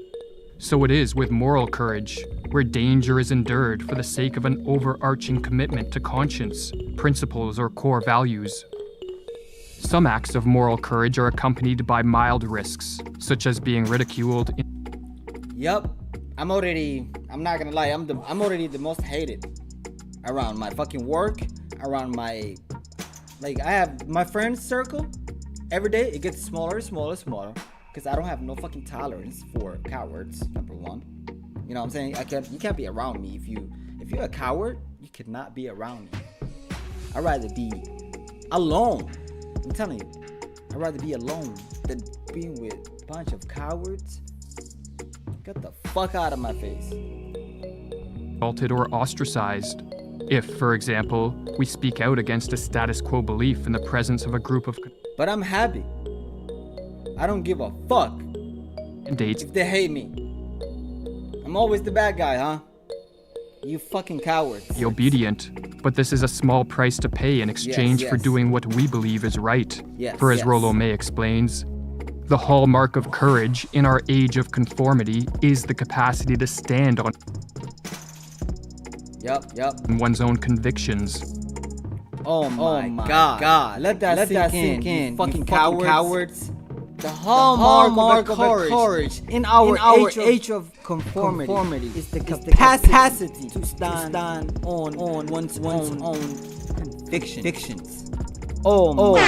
So it is with moral courage, where danger is endured for the sake of an overarching commitment to conscience, principles, or core values. Some acts of moral courage are accompanied by mild risks, such as being ridiculed. Yup, I'm not gonna lie, I'm already the most hated around my fucking work, around my, I have my friends circle. Every day it gets smaller, because I don't have no fucking tolerance for cowards, number one. You know what I'm saying? You can't be around me. If you're a coward, you cannot be around me. I'd rather be alone. I'm telling you, I'd rather be alone than being with a bunch of cowards. Get the fuck out of my face. Assaulted or ostracized. If, for example, we speak out against a status quo belief in the presence of a group of But I'm happy. I don't give a fuck dates if they hate me. I'm always the bad guy, huh? You fucking cowards. be obedient, but this is a small price to pay in exchange for yes. doing what we believe is right. Yes, For as yes. Rollo May explains, the hallmark of courage in our age of conformity is the capacity to stand on Yup. one's own convictions. Oh my god. Let that sink in. You fucking cowards. The hallmark of courage in our age of conformity is the capacity to stand on one's own convictions. Oh my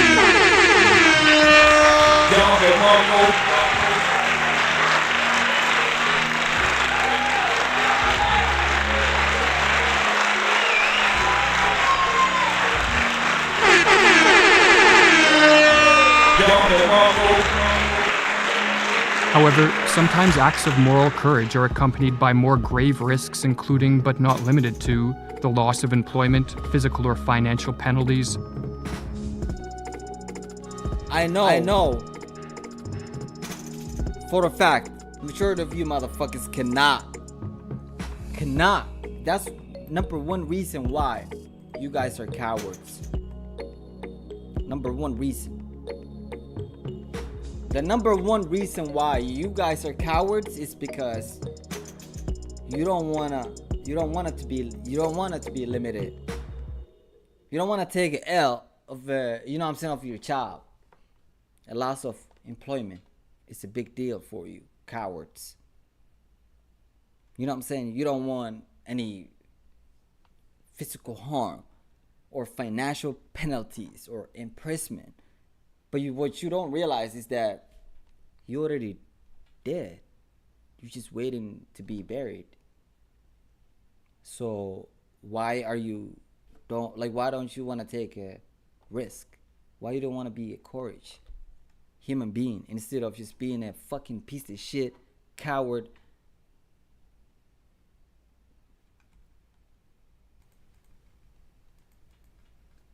However, sometimes acts of moral courage are accompanied by more grave risks, including but not limited to the loss of employment, physical or financial penalties. I know. For a fact, majority of you motherfuckers cannot. That's number one reason why you guys are cowards. Number one reason. The number one reason why you guys are cowards is because you don't want it to be limited. You don't want to take an L of of your job. A loss of employment is a big deal for you, cowards. You know what I'm saying? You don't want any physical harm or financial penalties or imprisonment. But what you don't realize is that you already dead. You're just waiting to be buried. So why don't you want to take a risk? Why you don't want to be a courage human being instead of just being a fucking piece of shit coward?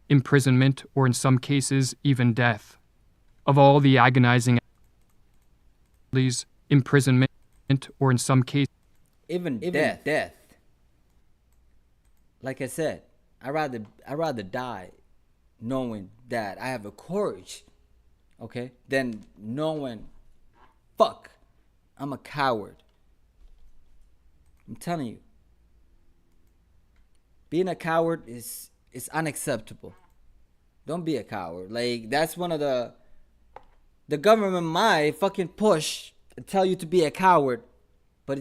Imprisonment, or in some cases, even death. Of all the agonizing imprisonment, or in some cases, even death. Like I said, I rather die knowing that I have a courage, okay, than knowing, fuck, I'm a coward. I'm telling you, being a coward is unacceptable. Don't be a coward. Like, that's one of the government might fucking push and tell you to be a coward, but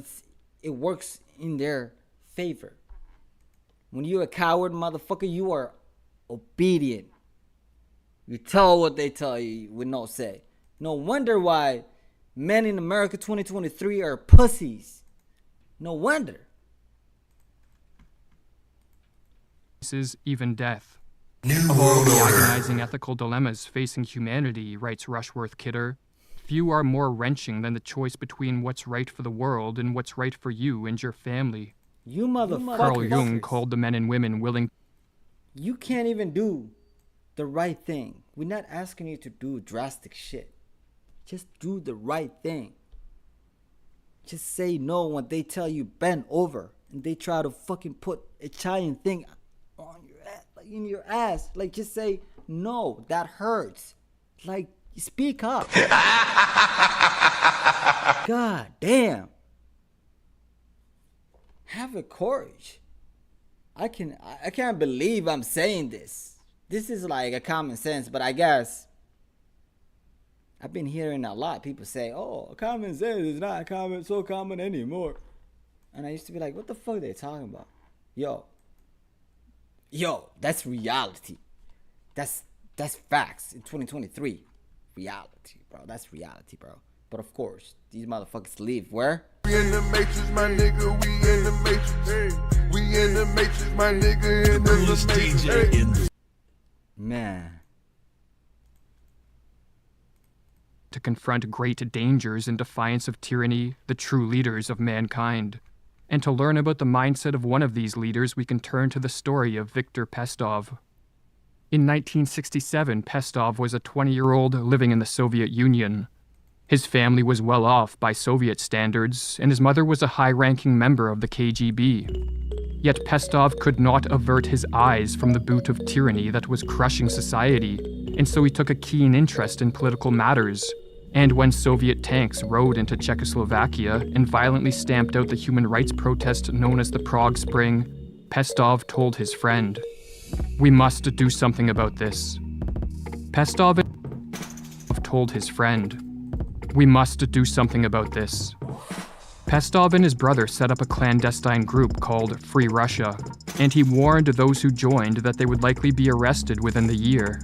it works in their favor. When you're a coward, motherfucker, you are obedient. You tell what they tell you with no say. No wonder why men in America 2023 are pussies. No wonder. Even death. Of all the agonizing ethical dilemmas facing humanity, writes Rushworth Kidder, few are more wrenching than the choice between what's right for the world and what's right for you and your family. You motherfuckers. Carl Jung called the men and women willing. You can't even do the right thing. We're not asking you to do drastic shit. Just do the right thing. Just say no when they tell you bend over and they try to fucking put a giant thing on your ass, like in your ass. Like, just say no, that hurts. Like, speak up. God damn. Have a courage. I can't believe I'm saying this. This is like a common sense, but I guess I've been hearing a lot. People say, "Oh, common sense is not so common anymore." And I used to be like, "What the fuck are they talking about?" Yo, that's reality. That's facts in 2023. Reality, bro. That's reality, bro. But of course, these motherfuckers live where? We in the matrix, my nigga, we in the matrix. We in the matrix, my nigga, in the matrix. Man. To confront great dangers in defiance of tyranny, the true leaders of mankind. And to learn about the mindset of one of these leaders, we can turn to the story of Viktor Pestov. In 1967, Pestov was a 20-year-old living in the Soviet Union. His family was well off by Soviet standards, and his mother was a high-ranking member of the KGB. Yet Pestov could not avert his eyes from the boot of tyranny that was crushing society, and so he took a keen interest in political matters. And when Soviet tanks rode into Czechoslovakia and violently stamped out the human rights protest known as the Prague Spring, Pestov told his friend, "We must do something about this." Pestov told his friend, "We must do something about this." Pestov and his brother set up a clandestine group called Free Russia, and he warned those who joined that they would likely be arrested within the year.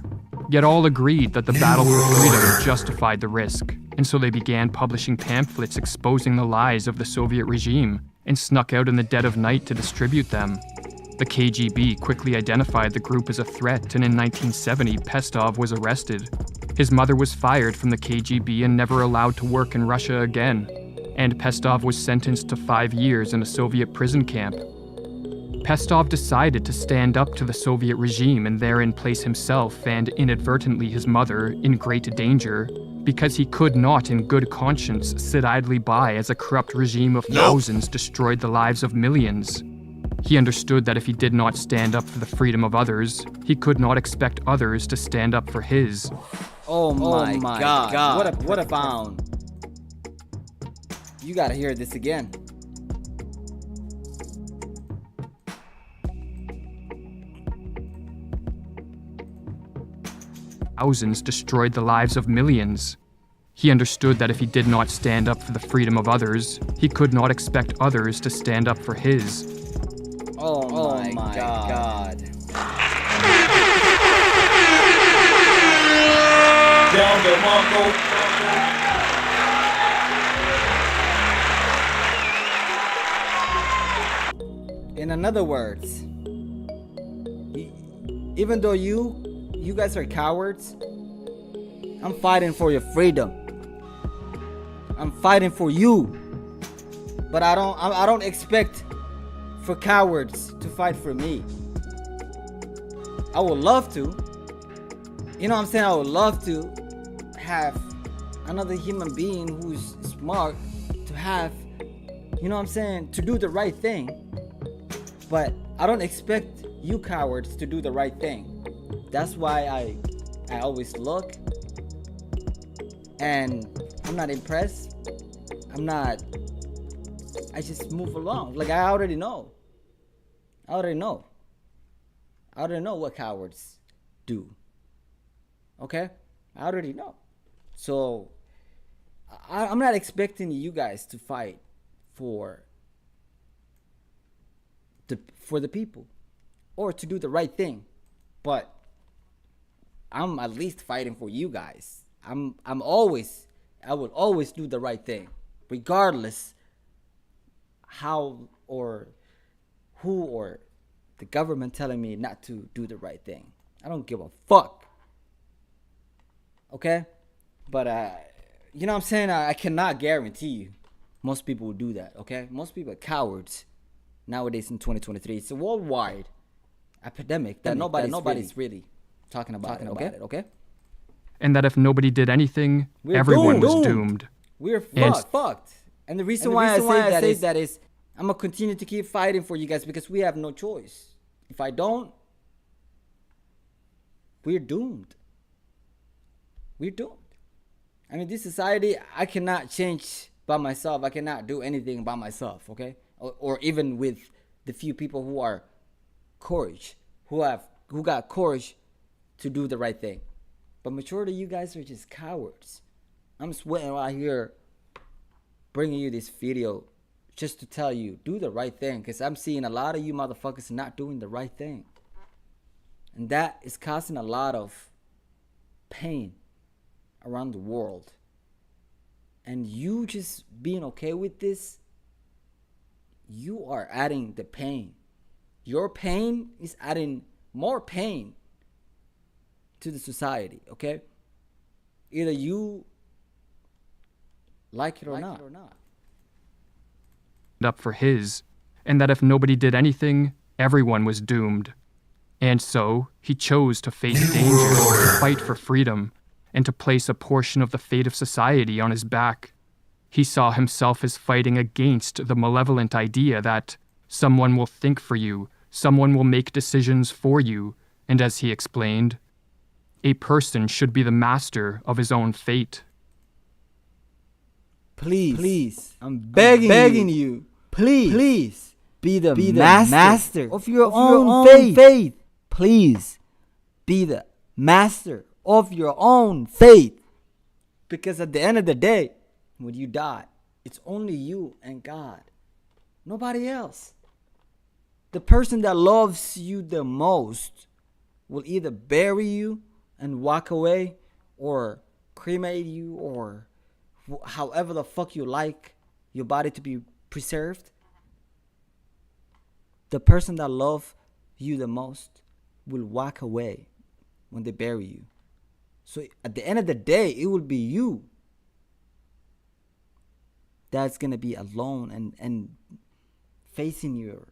Yet all agreed that the battle for freedom justified the risk, and so they began publishing pamphlets exposing the lies of the Soviet regime and snuck out in the dead of night to distribute them. The KGB quickly identified the group as a threat, and in 1970, Pestov was arrested. His mother was fired from the KGB and never allowed to work in Russia again, and Pestov was sentenced to 5 years in a Soviet prison camp. Pestov decided to stand up to the Soviet regime and therein place himself and inadvertently his mother in great danger, because he could not in good conscience sit idly by as a corrupt regime of thousands destroyed the lives of millions. He understood that if he did not stand up for the freedom of others, he could not expect others to stand up for his. Oh my God. What a found. You gotta hear this again. Thousands destroyed the lives of millions. He understood that if he did not stand up for the freedom of others, he could not expect others to stand up for his. Oh my God. Down the Mongol. In other words, even though you guys are cowards, I'm fighting for your freedom. I'm fighting for you. But I don't expect for cowards to fight for me. I would love to. You know what I'm saying? I would love to have another human being who's smart to have, you know what I'm saying, to do the right thing. But I don't expect you cowards to do the right thing. That's why I always look, and I'm not impressed. I just move along. Like, I already know what cowards do. Okay? I already know. So I'm not expecting you guys to fight for the people or to do the right thing. But I'm at least fighting for you guys. I will always do the right thing, regardless how or who or the government telling me not to do the right thing. I don't give a fuck. Okay? But you know what I'm saying? I cannot guarantee you most people will do that, okay? Most people are cowards nowadays in 2023. It's a worldwide epidemic that nobody's really talking about it, okay? And that if nobody did anything, everyone was doomed. We're fucked. And the reason why I say that is I'm going to continue to keep fighting for you guys because we have no choice. If I don't, we're doomed. We're doomed. I mean, this society, I cannot change by myself. I cannot do anything by myself, okay? Or even with the few people who are courage, who got courage to do the right thing. But majority of you guys are just cowards. I'm sweating right here bringing you this video just to tell you, do the right thing. Because I'm seeing a lot of you motherfuckers not doing the right thing. And that is causing a lot of pain around the world. And you just being okay with this, you are adding the pain. Your pain is adding more pain to the society, okay? Either you like it or not. Up for his, and that if nobody did anything, everyone was doomed. And so, he chose to face danger, to fight for freedom, and to place a portion of the fate of society on his back. He saw himself as fighting against the malevolent idea that someone will think for you, someone will make decisions for you, and as he explained, a person should be the master of his own fate. Please, I'm begging you. Please, be the master of your own faith. Please, be the master of your own faith. Because at the end of the day, when you die, it's only you and God. Nobody else. The person that loves you the most will either bury you and walk away, or cremate you, or however the fuck you like your body to be preserved. The person that loves you the most will walk away when they bury you. So at the end of the day, it will be you that's gonna be alone and facing your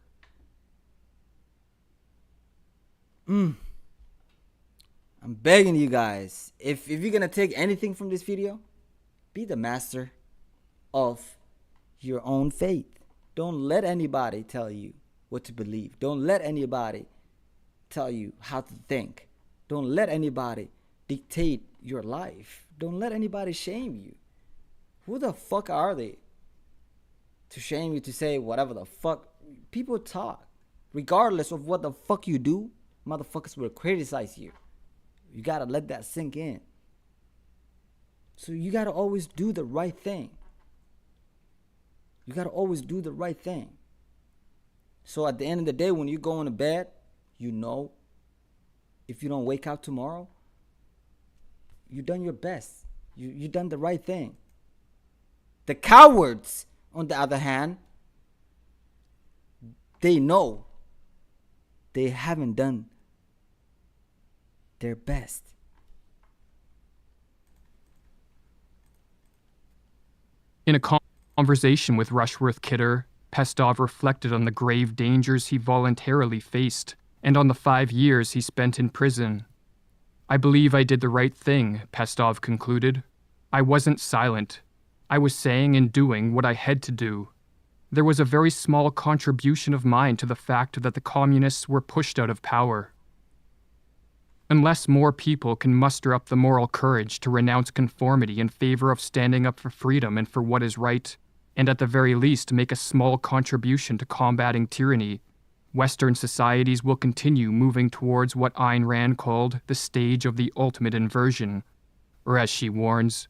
I'm begging you guys, if you're gonna take anything from this video, be the master of your own faith. Don't let anybody tell you what to believe. Don't let anybody tell you how to think. Don't let anybody dictate your life. Don't let anybody shame you. Who the fuck are they to shame you, to say whatever the fuck? People talk. Regardless of what the fuck you do, motherfuckers will criticize you. You gotta let that sink in. So you gotta always do the right thing. You gotta always do the right thing. So at the end of the day, when you're going to bed, you know, if you don't wake up tomorrow, you done your best. You done the right thing. The cowards, on the other hand, they know they haven't done their best. In a conversation with Rushworth Kidder, Pestov reflected on the grave dangers he voluntarily faced and on the 5 years he spent in prison. I believe I did the right thing, Pestov concluded. I wasn't silent. I was saying and doing what I had to do. There was a very small contribution of mine to the fact that the communists were pushed out of power. Unless more people can muster up the moral courage to renounce conformity in favor of standing up for freedom and for what is right, and at the very least make a small contribution to combating tyranny, Western societies will continue moving towards what Ayn Rand called the stage of the ultimate inversion, or as she warns,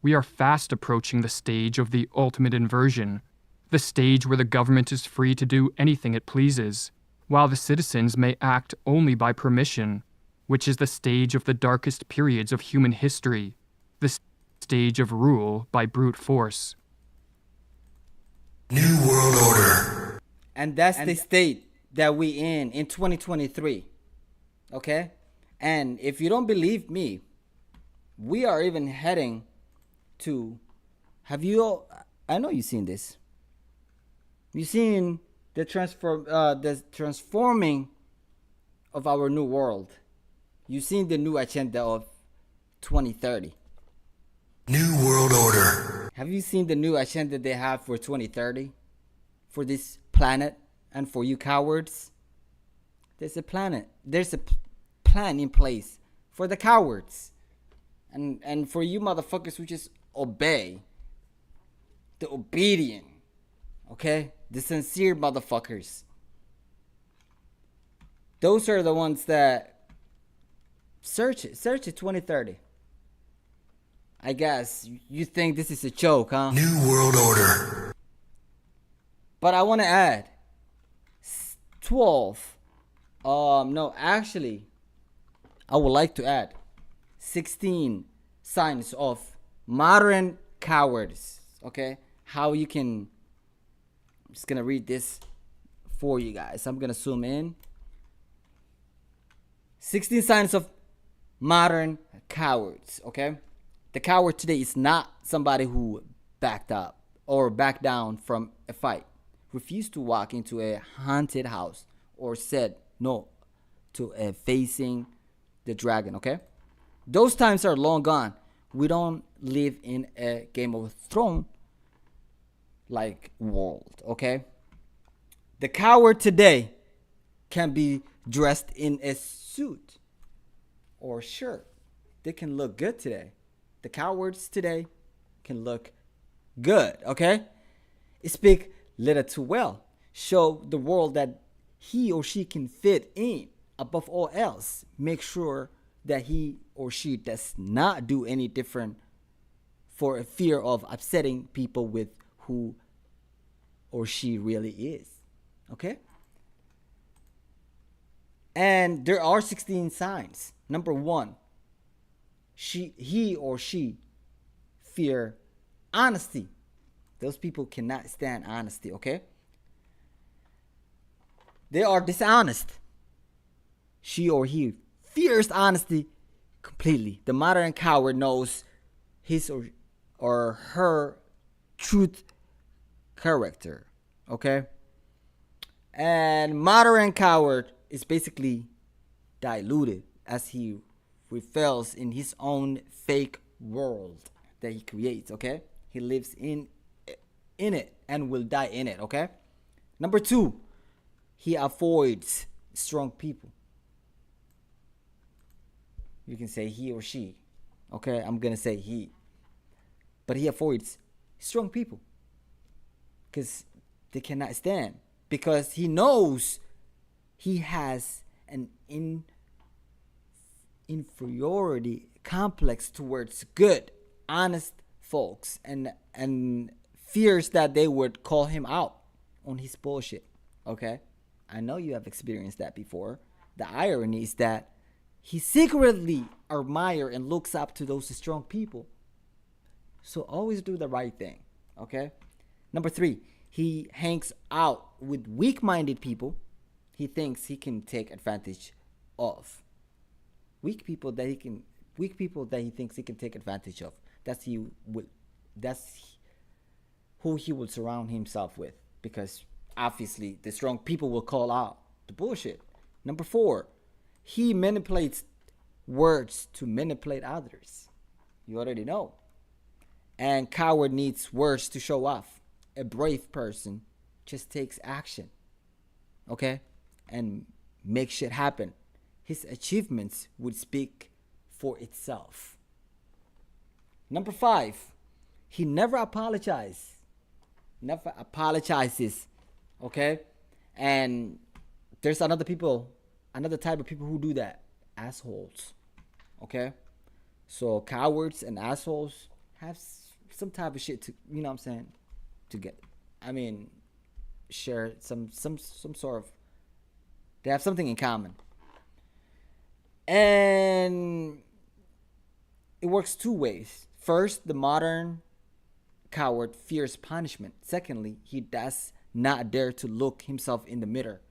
we are fast approaching the stage of the ultimate inversion, the stage where the government is free to do anything it pleases, while the citizens may act only by permission, which is the stage of the darkest periods of human history, the stage of rule by brute force. New World Order. And that's the state that we in 2023. Okay? And if you don't believe me, we are even heading to, I know you've seen this. You've seen the transforming of our new world. You've seen the new agenda of 2030. New World Order. Have you seen the new agenda they have for 2030? For this planet and for you cowards? There's a plan in place for the cowards. And for you motherfuckers who just obey. The obedient. Okay? The sincere motherfuckers. Those are the ones that search it 2030. I guess you think this is a joke, huh? New World Order. But I want to add 12. No, actually, I would like to add 16 signs of modern cowardice. Okay? How you can. I'm just going to read this for you guys. I'm going to zoom in. 16 signs of modern cowards. Okay? The coward today is not somebody who backed up or backed down from a fight, refused to walk into a haunted house, or said no to facing the dragon, okay? Those times are long gone. We don't live in a Game of Thrones like world, okay? The coward today can be dressed in a suit or shirt. They can look good today. The cowards today can look good, okay? Speak little too well. Show the world that he or she can fit in. Above all else, make sure that he or she does not do any different for a fear of upsetting people with who or she really is, okay? And there are 16 signs. Number 1. He or she fear honesty. Those people cannot stand honesty, okay? They are dishonest. She or he fears honesty completely. The modern coward knows his or her truth character, okay? And modern coward is basically diluted as he reveals in his own fake world that he creates, okay? He lives in it and will die in it, okay? Number 2, he avoids strong people. You can say he or she, okay? I'm gonna say he. But he avoids strong people because they cannot stand, because he knows he has an inferiority complex towards good, honest folks, and fears that they would call him out on his bullshit. Okay? I know you have experienced that before. The irony is that he secretly admires and looks up to those strong people. So always do the right thing. Okay? Number 3, he hangs out with weak-minded people he thinks he can take advantage of. Weak people that he thinks he can take advantage of. That's who he will surround himself with, because obviously the strong people will call out the bullshit. Number 4, he manipulates words to manipulate others. You already know. And coward needs words to show off. A brave person just takes action, okay, and make shit happen. His achievements would speak for itself. Number 5, he never apologizes. Never apologizes, okay? And there's another type of people who do that. Assholes, okay? So cowards and assholes have some type of shit to, you know what I'm saying, to get, share some sort of, they have something in common. And it works 2 ways. First, the modern coward fears punishment. Secondly, he does not dare to look himself in the mirror,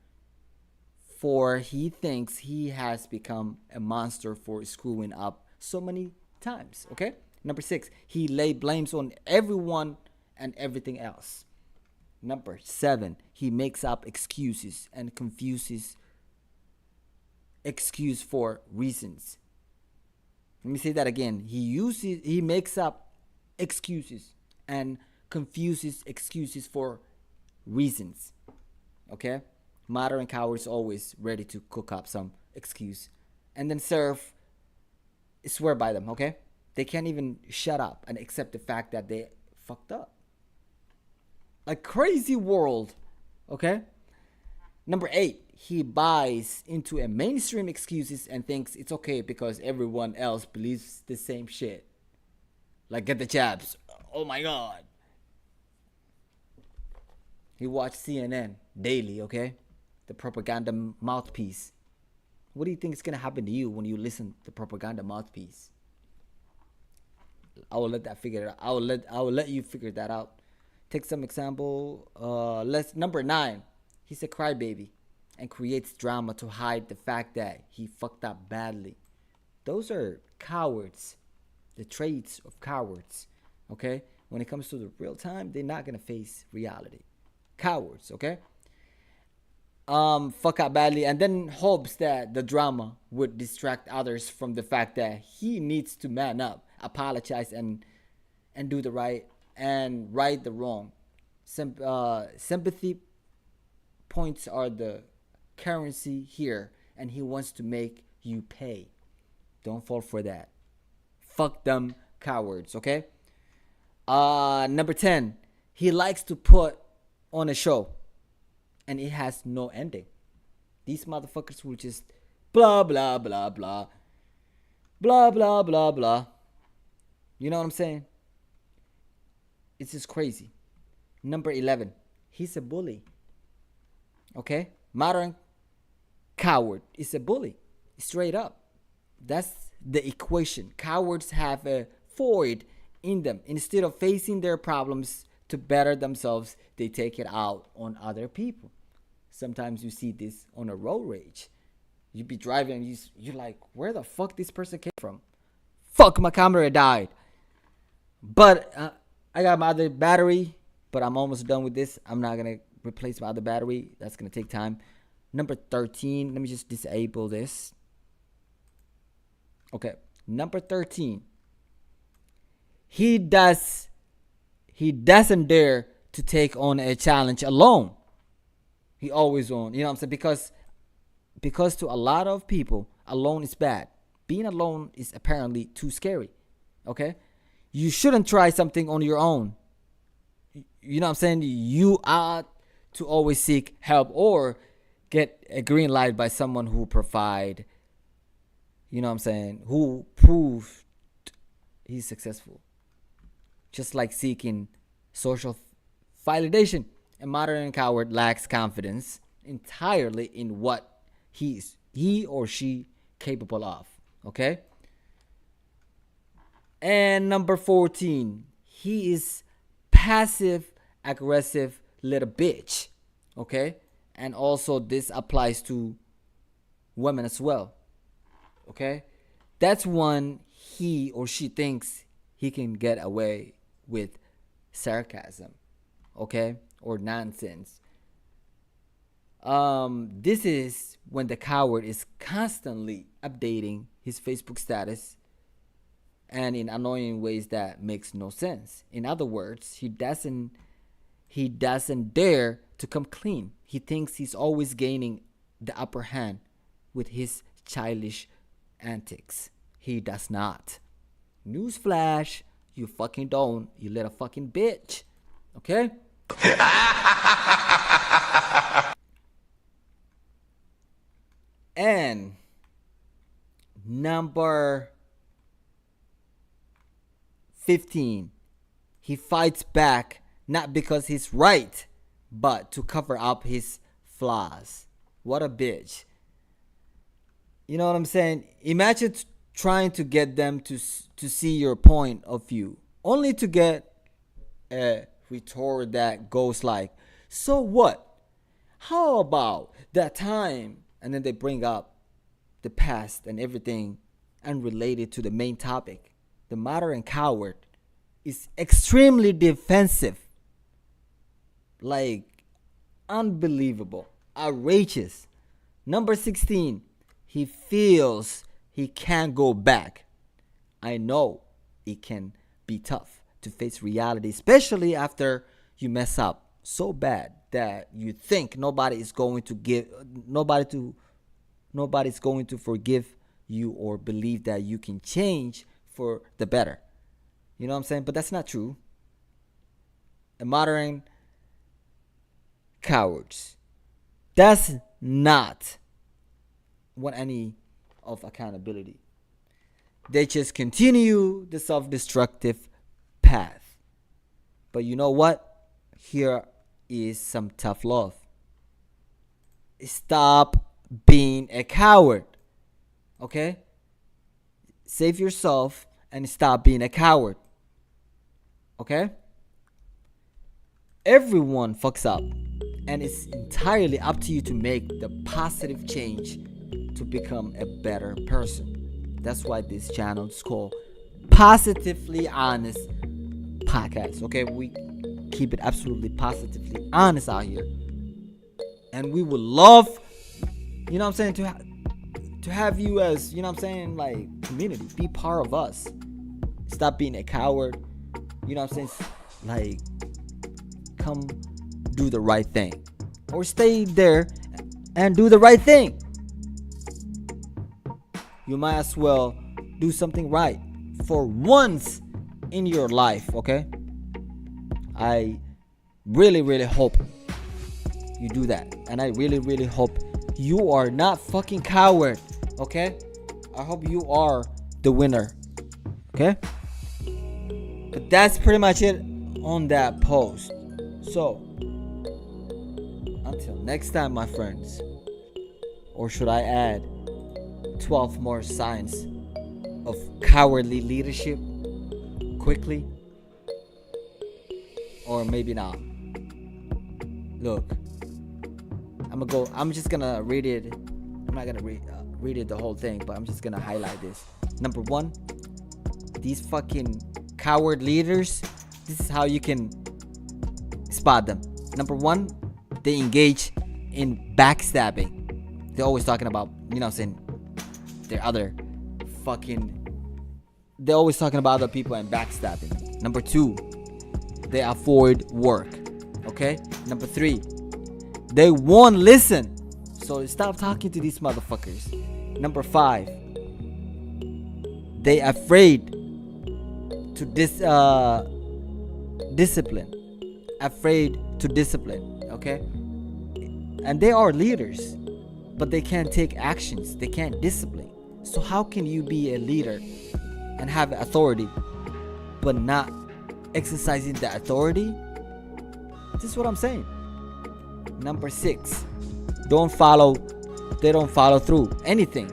for he thinks he has become a monster for screwing up so many times. Okay? Number 6, he lay blames on everyone and everything else. Number 7, he makes up excuses and confuses excuse for reasons. Let me say that again. He makes up excuses and confuses excuses for reasons. Okay? Modern cowards always ready to cook up some excuse and then swear by them. Okay? They can't even shut up and accept the fact that they fucked up. A crazy world. Okay? Number 8, he buys into a mainstream excuses and thinks it's okay because everyone else believes the same shit. Like, get the jabs. Oh my god. He watched CNN daily, okay? The propaganda mouthpiece. What do you think is gonna happen to you when you listen to propaganda mouthpiece? I will let that figure it out. I will let you figure that out. Take some example. Number 9. He's a crybaby and creates drama to hide the fact that he fucked up badly. Those are cowards. The traits of cowards. Okay? When it comes to the real time, they're not gonna face reality. Cowards, okay? Fuck up badly and then hopes that the drama would distract others from the fact that he needs to man up, apologize and do the right and right the wrong. Sympathy points are the currency here, and he wants to make you pay. Don't fall for that. Fuck them cowards, okay? Number 10, he likes to put on a show and it has no ending. These motherfuckers will just blah blah blah blah blah blah blah blah. You know what I'm saying? It's just crazy. Number 11, he's a bully. Okay? Modern coward is a bully. Straight up. That's the equation. Cowards have a void in them. Instead of facing their problems to better themselves, they take it out on other people. Sometimes you see this on a road rage. You be driving and you're like, where the fuck this person came from? Fuck, my camera died. But I got my other battery, but I'm almost done with this. I'm not going to replace my other battery. That's going to take time. Number 13, let me just disable this. Okay, number 13. He doesn't dare to take on a challenge alone. He always on, you know what I'm saying? Because to a lot of people, alone is bad. Being alone is apparently too scary. Okay? You shouldn't try something on your own. You know what I'm saying? You ought to always seek help or get a green light by someone who provide, you know what I'm saying, who proved he's successful. Just like seeking social validation. A modern coward lacks confidence entirely in what he or she capable of. Okay? And number 14, he is passive aggressive little bitch. Okay? And also this applies to women as well. Okay? That's one he or she thinks he can get away with sarcasm. Okay? Or nonsense. This is when the coward is constantly updating his Facebook status and in annoying ways that makes no sense. In other words, he doesn't dare to come clean. He thinks he's always gaining the upper hand with his childish antics. He does not. Newsflash, you fucking don't, you little fucking bitch. Okay? And number 15, he fights back not because he's right, but to cover up his flaws. What a bitch. You know what I'm saying? Imagine trying to get them to see your point of view, only to get a retort that goes like, so what? How about that time? And then they bring up the past and everything unrelated to the main topic. The modern coward is extremely defensive. Like, unbelievable. Outrageous. Number 16. He feels he can't go back. I know it can be tough to face reality, especially after you mess up so bad that you think nobody's going to forgive you or believe that you can change for the better. You know what I'm saying? But that's not true. A modern cowards does not want any of accountability. They just continue the self-destructive path. But you know what? Here is some tough love. Stop being a coward. Okay? Save yourself and stop being a coward. Okay? Everyone fucks up, and it's entirely up to you to make the positive change to become a better person. That's why this channel is called Positively Honest Podcast. Okay, we keep it absolutely positively honest out here, and we would love, you know what I'm saying, to have you as, you know what I'm saying, like, community. Be part of us. Stop being a coward. You know what I'm saying? Like, come do the right thing, or stay there and do the right thing. You might as well do something right for once in your life. Okay, I really hope you do that, and I really hope you are not fucking coward. Okay, I hope you are the winner. Okay, but that's pretty much it on that post. So until next time, my friends, or should I add 12 more signs of cowardly leadership quickly? Or maybe not. Look, I'm just gonna read it. I'm not gonna read it the whole thing, but I'm just gonna highlight this. Number 1, these fucking coward leaders, this is how you can spot them. Number 1, they engage in backstabbing. They're always talking about, you know what I'm saying, they're always talking about other people and backstabbing. Number 2, they avoid work. Okay? Number 3, they won't listen. So stop talking to these motherfuckers. Number 5, they afraid to discipline. Afraid to discipline. Okay? And they are leaders, but they can't take actions. They can't discipline. So how can you be a leader and have authority but not exercising the authority? This is what I'm saying. Number 6, they don't follow through anything.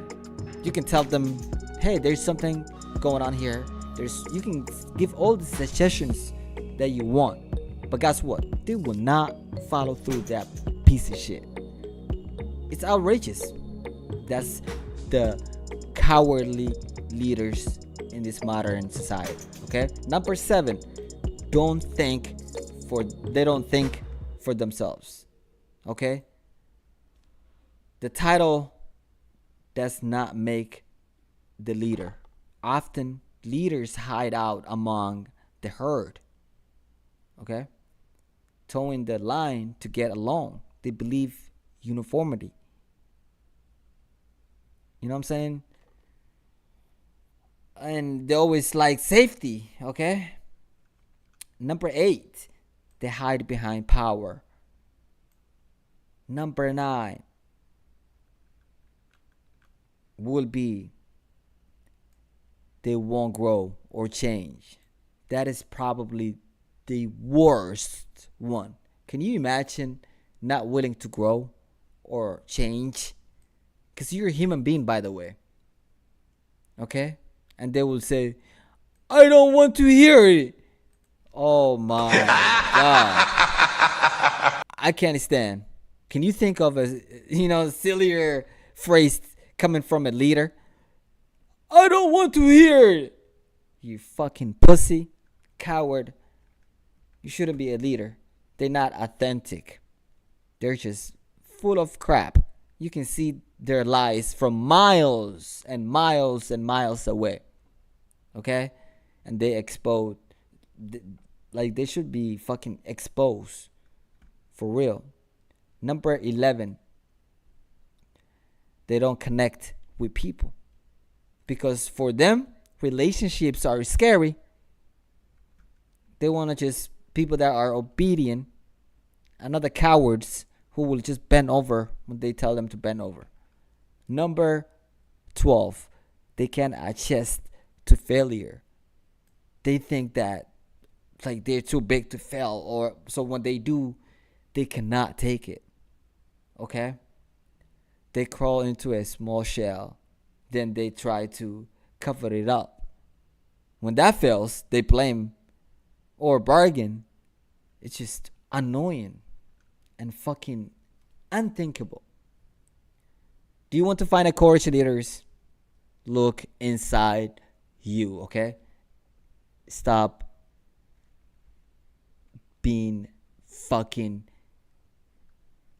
You can tell them, hey, there's something going on here. You can give all the suggestions that you want, but guess what? They will not follow through that piece of shit. It's outrageous. That's the cowardly leaders in this modern society. Okay? Number 7, they don't think for themselves. Okay? The title does not make the leader. Often leaders hide out among the herd. Okay? Towing the line to get along. They believe uniformity. You know what I'm saying? And they always like safety. Okay? Number 8, they hide behind power. Number 9 will be they won't grow or change. That is probably the worst one. Can you imagine not willing to grow or change? Because you're a human being, by the way. Okay? And they will say, I don't want to hear it. Oh my God. I can't stand. Can you think of a sillier phrase coming from a leader? I don't want to hear it. You fucking pussy, coward. You shouldn't be a leader. They're not authentic. They're just full of crap. You can see their lies from miles and miles and miles away. Okay? And they expose, like they should be fucking exposed. For real. Number 11. They don't connect with people. Because for them, relationships are scary. They want to just people that are obedient. Another cowards who will just bend over when they tell them to bend over. Number 12. They can't adjust to failure. They think that like they're too big to fail, or so when they do, they cannot take it. Okay? They crawl into a small shell. Then they try to cover it up. When that fails, they blame or bargain. It's just annoying and fucking unthinkable. Do you want to find a courage leaders? Look inside you, okay? Stop being fucking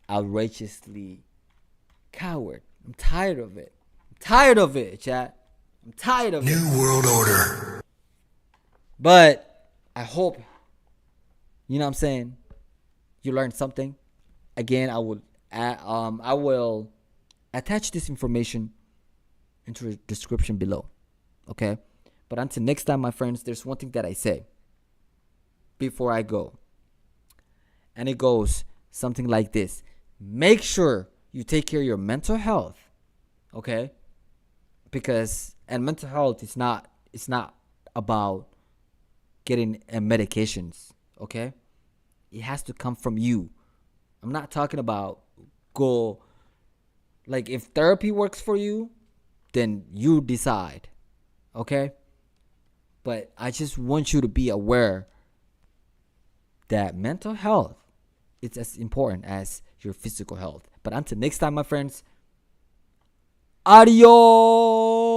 outrageously coward. I'm tired of it. Tired of it, chat. I'm tired of it. New World Order. But I hope, you know what I'm saying, you learned something. Again, I will attach this information into the description below. Okay? But until next time, my friends, there's one thing that I say before I go. And it goes something like this. Make sure you take care of your mental health. Okay? Because mental health is not about getting medications, okay? It has to come from you. I'm not talking about like if therapy works for you, then you decide, okay? But I just want you to be aware that mental health is as important as your physical health. But until next time, my friends, adios.